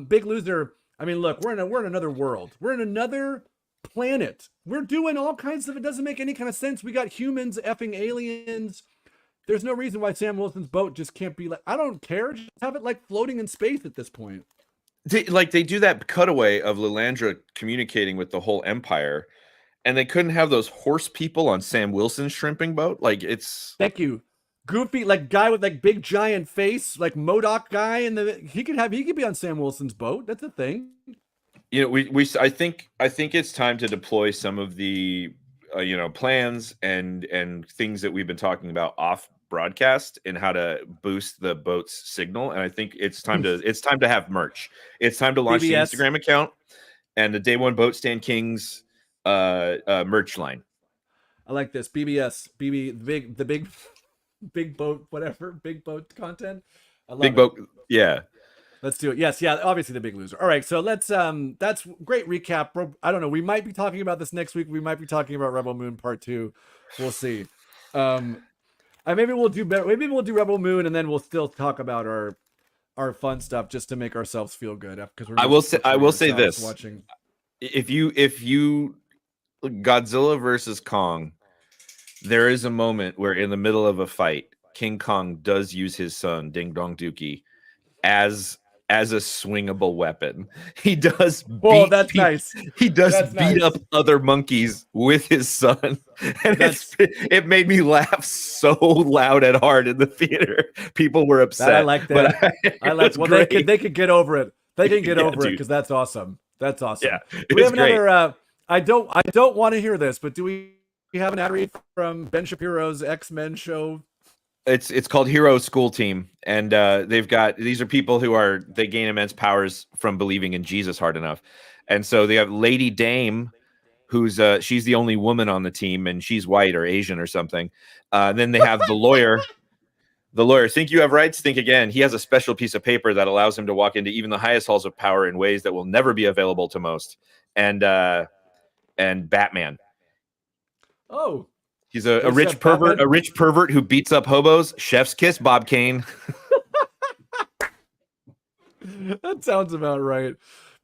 Big loser. I mean, look, we're in another world. We're in another planet. We're doing all kinds of. It doesn't make any kind of sense. We got humans effing aliens. There's no reason why Sam Wilson's boat just can't be I don't care. Just have it floating in space at this point.
They do that cutaway of Lilandra communicating with the whole Empire, and they couldn't have those horse people on Sam Wilson's shrimping boat.
Thank you. Goofy, guy with big giant face, MODOK guy, and he could be on Sam Wilson's boat. That's a thing.
I think it's time to deploy some of the plans and things that we've been talking about off broadcast and how to boost the boat's signal. And I think it's time to have merch. It's time to launch the Instagram account and the Day One Boat Stand Kings merch line.
I like this. BBS, the big boat, whatever, big boat content. I love
big boat. Yeah.
Let's do it. Yes, yeah, obviously the big loser. All right, so let's that's great recap. I don't know. We might be talking about this next week. We might be talking about Rebel Moon Part 2. We'll see. Maybe we'll do better. Maybe we'll do Rebel Moon and then we'll still talk about our fun stuff just to make ourselves feel good because
I will say this. Watching. If you Godzilla versus Kong, there is a moment where in the middle of a fight, King Kong does use his son, Ding Dong Dookie, as a swingable weapon. He does.
That's nice.
He does beat up other monkeys with his son, and it made me laugh so loud and hard in the theater. People were upset.
I like that. I like. Well, they could get over it. They can get over it because that's awesome. That's awesome.
Yeah,
do we have another? I don't want to hear this, but do we have an ad read from Ben Shapiro's X-Men show?
It's called Hero School Team, and these are people who they gain immense powers from believing in Jesus hard enough, and so they have Lady Dame, who's she's the only woman on the team, and she's white or Asian or something. Then they have the lawyer. The lawyer, think you have rights? Think again. He has a special piece of paper that allows him to walk into even the highest halls of power in ways that will never be available to most. And Batman.
Oh.
He's a rich pervert who beats up hobos. Chef's kiss, Bob Kane.
That sounds about right.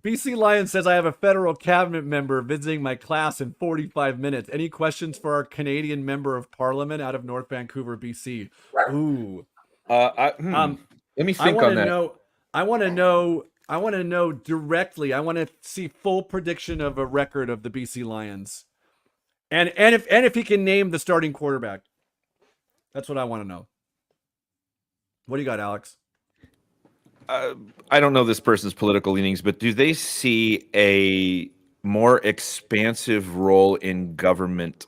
BC Lion says, I have a federal cabinet member visiting my class in 45 minutes. Any questions for our Canadian member of parliament out of North Vancouver, BC? Ooh.
Let me think on that.
I want to know directly. I want to see full prediction of a record of the BC Lions. And if he can name the starting quarterback. That's what I want to know. What do you got, Alex?
I don't know this person's political leanings, but do they see more expansive role in government,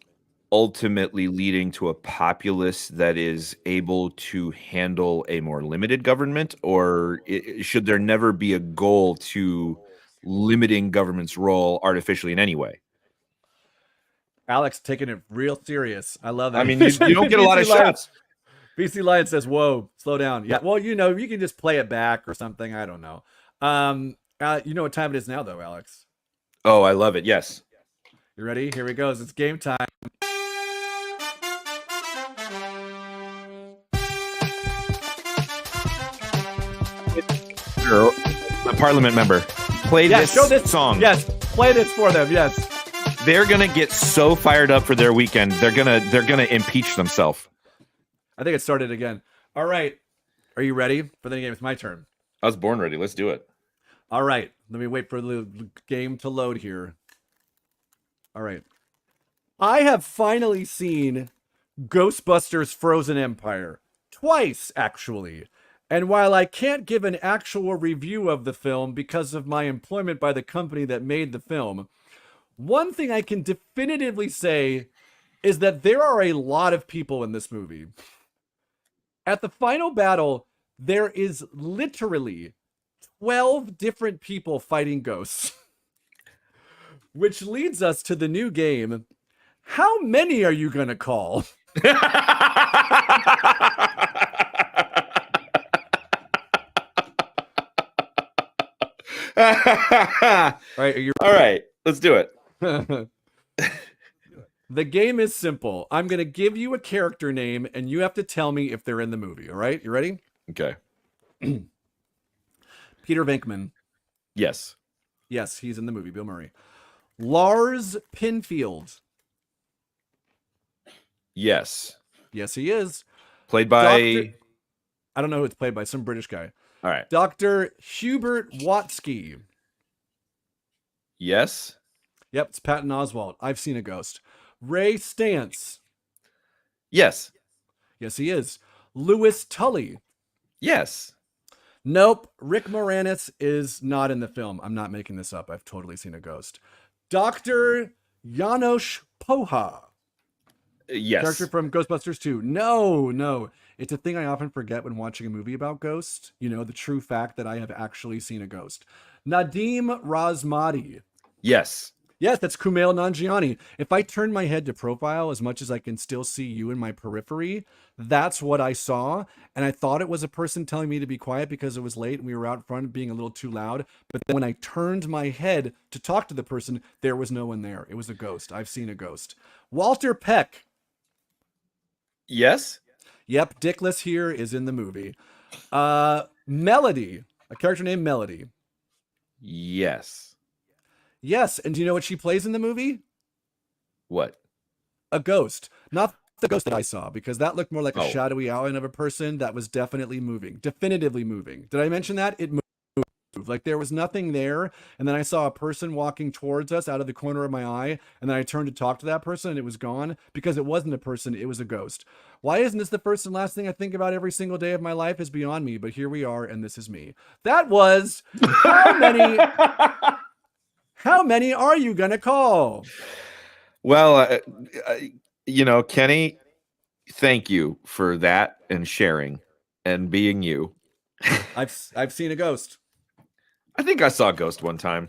ultimately leading to a populace that is able to handle a more limited government? Or should there never be a goal to limiting government's role artificially in any way?
Alex taking it real serious. I love that.
I mean, you don't get a lot of shots.
BC Lion says, "Whoa, slow down." Yeah, well, you can just play it back or something. I don't know. You know what time it is now, though, Alex?
Oh, I love it. Yes.
You ready? Here we go. It's game time.
A parliament member, play this song.
Yes, play this for them. Yes.
They're gonna get so fired up for their weekend. They're gonna impeach themselves.
I think it started again. All right. Are you ready for the game? It's my turn.
I was born ready. Let's do it.
All right. Let me wait for the game to load here. All right. I have finally seen Ghostbusters Frozen Empire. Twice, actually. And while I can't give an actual review of the film because of my employment by the company that made the film, one thing I can definitively say is that there are a lot of people in this movie. At the final battle, there is literally 12 different people fighting ghosts. Which leads us to the new game. How many are you going to call?
All right, let's do it.
The game is simple. I'm going to give you a character name, and you have to tell me if they're in the movie. All right? You ready?
Okay.
Peter Venkman.
Yes.
Yes, he's in the movie. Bill Murray. Lars Pinfield.
Yes.
Yes, he is.
Played by...
I don't know who it's played by. Some British guy.
All right.
Dr. Hubert Watsky.
Yes.
Yep, it's Patton Oswalt. I've seen a ghost. Ray Stantz.
Yes.
Yes, he is. Louis Tully.
Yes.
Nope. Rick Moranis is not in the film. I'm not making this up. I've totally seen a ghost. Dr. Janos Poha.
Yes.
Character from Ghostbusters 2. No. It's a thing I often forget when watching a movie about ghosts. You know, the true fact that I have actually seen a ghost. Nadim Razmati.
Yes.
Yes, that's Kumail Nanjiani. If I turn my head to profile as much as I can still see you in my periphery, that's what I saw. And I thought it was a person telling me to be quiet because it was late and we were out front being a little too loud. But then when I turned my head to talk to the person, there was no one there. It was a ghost. I've seen a ghost. Walter Peck.
Yes.
Yep, Dickless here is in the movie. Melody, a character named Melody.
Yes.
Yes, and do you know what she plays in the movie?
What?
A ghost. Not the ghost that I saw, because that looked more like a
Oh.
shadowy outline of a person that was definitely moving. Definitively moving. Did I mention that? It moved. Like there was nothing there, and then I saw a person walking towards us out of the corner of my eye, and then I turned to talk to that person, and it was gone, because it wasn't a person, it was a ghost. Why isn't this the first and last thing I think about every single day of my life is beyond me, but here we are, and this is me. That was How many are you going to call?
Well, Kenny, thank you for that and sharing and being you.
I've seen a ghost.
I think I saw a ghost one time.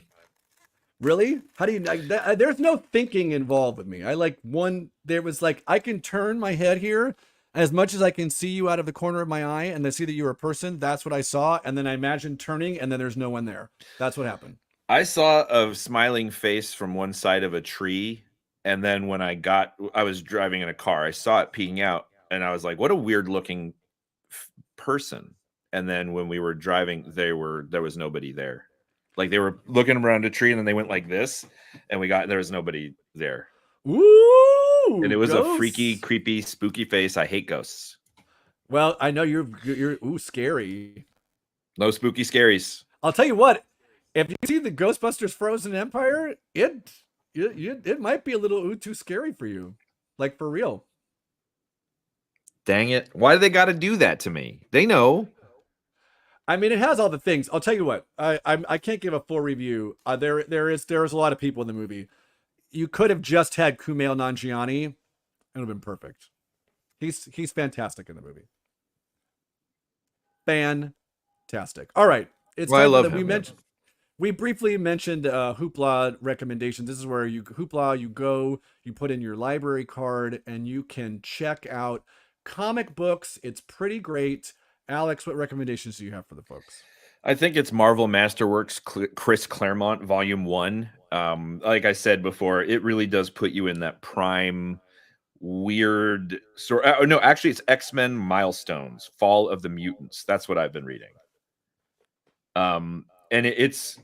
Really? How do you there's no thinking involved with me. There was I can turn my head here as much as I can see you out of the corner of my eye and then see that you're a person. That's what I saw. And then I imagined turning and then there's no one there. That's what happened.
I saw a smiling face from one side of a tree. And then when I was driving in a car, I saw it peeking out and I was like, what a weird looking person. And then when we were driving, there was nobody there. Like they were looking around a tree and then they went like this and there was nobody there.
Ooh,
and it was
ghosts.
A freaky, creepy, spooky face. I hate ghosts.
Well, I know you're scary.
No spooky scaries.
I'll tell you what, if you see the Ghostbusters Frozen Empire, it might be a little too scary for you. Like for real.
Dang it. Why do they got to do that to me? They know.
I mean, it has all the things. I'll tell you what. I can't give a full review. There's a lot of people in the movie. You could have just had Kumail Nanjiani. It would have been perfect. He's fantastic in the movie. Fantastic. All right. It's
Well, I
time
love
that
him.
we briefly mentioned Hoopla recommendations. This is where you go, you put in your library card, and you can check out comic books. It's pretty great. Alex, what recommendations do you have for the folks?
I think it's Marvel Masterworks Chris Claremont Volume 1. Like I said before, it really does put you in that prime weird sort. No, actually, it's X-Men Milestones, Fall of the Mutants. That's what I've been reading. And it's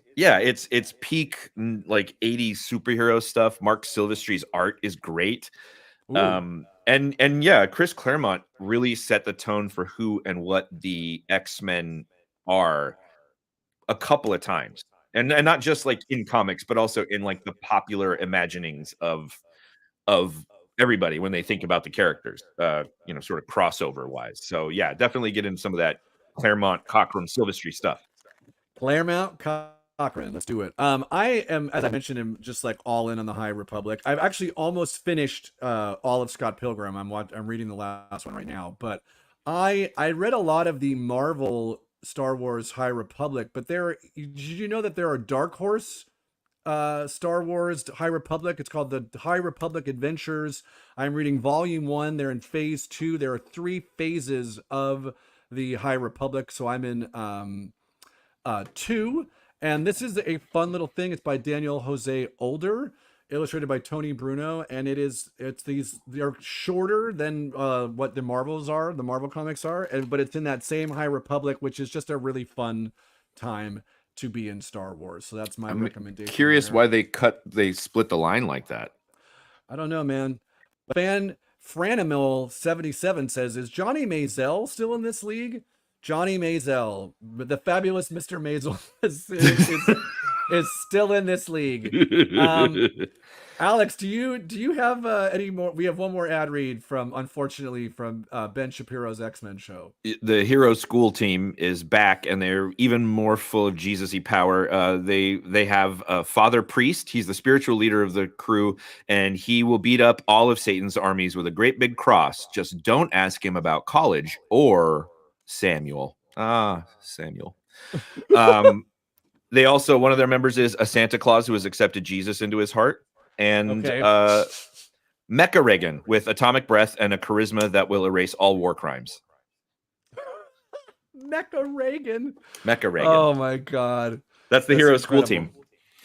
peak like 80s superhero stuff. Mark Silvestri's art is great.
Ooh.
And yeah, Chris Claremont really set the tone for who and what the X-Men are a couple of times. And not just like in comics, but also in like the popular imaginings of everybody when they think about the characters, sort of crossover wise. So yeah, definitely get into some of that Claremont, Cockrum, Silvestri stuff.
Claremont Cochran, let's do it. I am, as I mentioned, am just like all in on the High Republic. I've actually almost finished all of Scott Pilgrim. I'm reading the last one right now, but I read a lot of the Marvel Star Wars High Republic, but did you know that there are Dark Horse Star Wars High Republic? It's called the High Republic Adventures. I'm reading volume 1. They're in phase 2. There are 3 phases of the High Republic, so I'm in 2, and this is a fun little thing. It's by Daniel Jose Older, illustrated by Tony Bruno, and they're shorter than what the Marvel comics are, but it's in that same High Republic, which is just a really fun time to be in Star Wars. So that's my recommendation.
Curious
there.
why they split the line like that.
I don't know, man. Fan Franimil 77 says, "Is Johnny Maisel still in this league?" Johnny Maisel, the fabulous Mr. Maisel, is still in this league. Alex, do you have any more? We have one more ad read from Ben Shapiro's X-Men show.
The Hero School team is back, and they're even more full of Jesus-y power. They have Father Priest. He's the spiritual leader of the crew, and he will beat up all of Satan's armies with a great big cross. Just don't ask him about college or Samuel. Samuel. They also, one of their members is a Santa Claus who has accepted Jesus into his heart. And Mecha Reagan with atomic breath and a charisma that will erase all war crimes.
Mecha Reagan.
Oh
my God.
That's the Hero School team.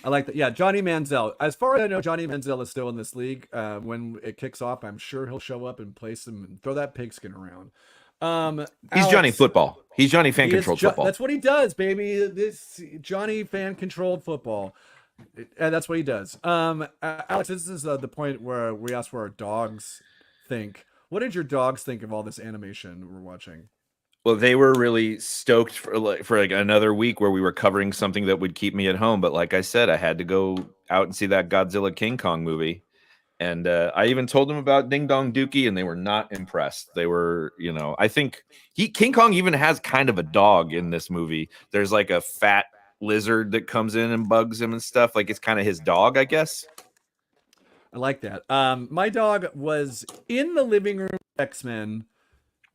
I like that. Yeah, Johnny Manziel. As far as I know, Johnny Manziel is still in this league. When it kicks off, I'm sure he'll show up and play some and throw that pigskin around.
He's
Alex,
Johnny Football. He's Johnny Fan Controlled Football.
That's what he does, baby. This Johnny Fan Controlled Football. And that's what he does. Alex, this is the point where we ask what our dogs think. What did your dogs think of all this animation we're watching?
Well, they were really stoked for another week where we were covering something that would keep me at home. But like I said, I had to go out and see that Godzilla King Kong movie. And I even told them about Ding Dong Dookie, and they were not impressed. They were, I think King Kong even has kind of a dog in this movie. There's like a fat lizard that comes in and bugs him and stuff. Like it's kind of his dog, I guess.
I like that. My dog was in the living room X-Men,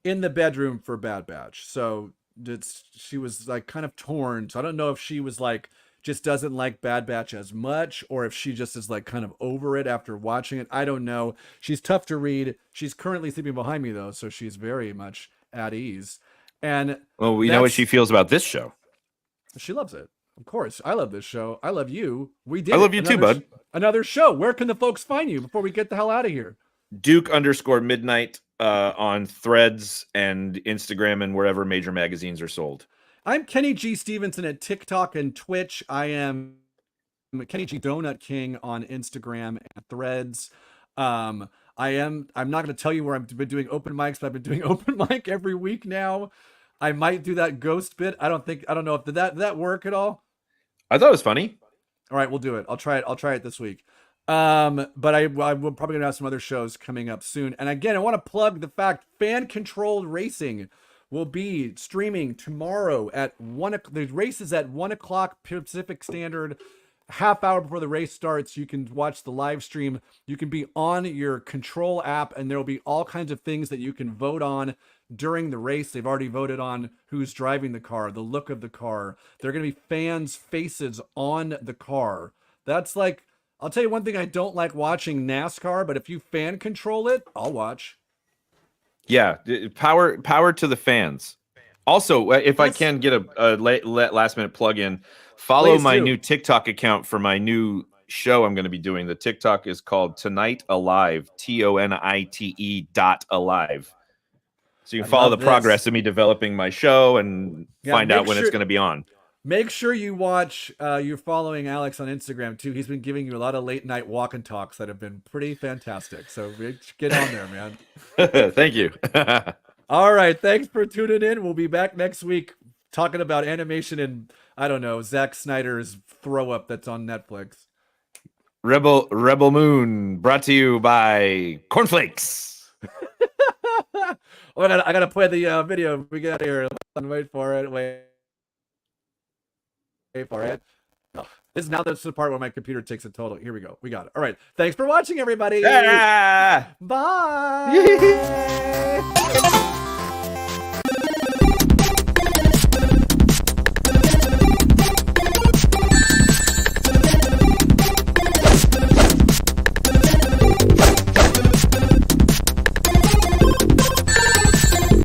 in the bedroom for Bad Batch. So she was like kind of torn. So I don't know if she was like just doesn't like Bad Batch as much, or if she just is like kind of over it after watching it. I don't know. She's tough to read. She's currently sleeping behind me though, so she's very much at ease. And
well, we know what she feels about this show.
She loves it. Of course. I love this show. I love you. We did.
I love you too, bud.
Another show. Where can the folks find you before we get the hell out of here?
Duke_midnight on Threads and Instagram and wherever major magazines are sold.
I'm Kenny G. Stevenson at TikTok and Twitch. I am Kenny G. Donut King on Instagram and Threads. I'm not going to tell you where I've been doing open mics, but I've been doing open mic every week now. I might do that ghost bit. I don't know if did that work at all?
I thought it was funny.
All right, we'll do it. I'll try it this week. But I'm probably gonna have some other shows coming up soon. And again, I want to plug the fact Fan Controlled Racing will be streaming tomorrow at 1 o'clock. The race is at 1 o'clock Pacific Standard. Half hour before the race starts, you can watch the live stream. You can be on your Control app, and there will be all kinds of things that you can vote on during the race. They've already voted on who's driving the car, the look of the car. There are going to be fans' faces on the car. That's like, I'll tell you one thing, I don't like watching NASCAR, but if you fan control it, I'll watch.
Yeah, power to the fans. Also, if I can get a last minute plug in, follow
Please
my
do.
new TikTok account for my new show I'm going to be doing. The TikTok is called Tonight Alive, TONITE.alive. So you can follow the progress of me developing my show and find out when it's going to be on.
Make sure you watch, you're following Alex on Instagram too. He's been giving you a lot of late night walk and talks that have been pretty fantastic. So get on there, man.
Thank you.
All right. Thanks for tuning in. We'll be back next week talking about animation and, I don't know, Zack Snyder's throw up that's on Netflix.
Rebel Moon, brought to you by Cornflakes.
Oh, I gotta play the video. We get out of here. Wait for it. Wait for it. Oh, this is the part where my computer takes a total. Here we go. We got it. All right. Thanks for watching, everybody.
Ah!
Bye.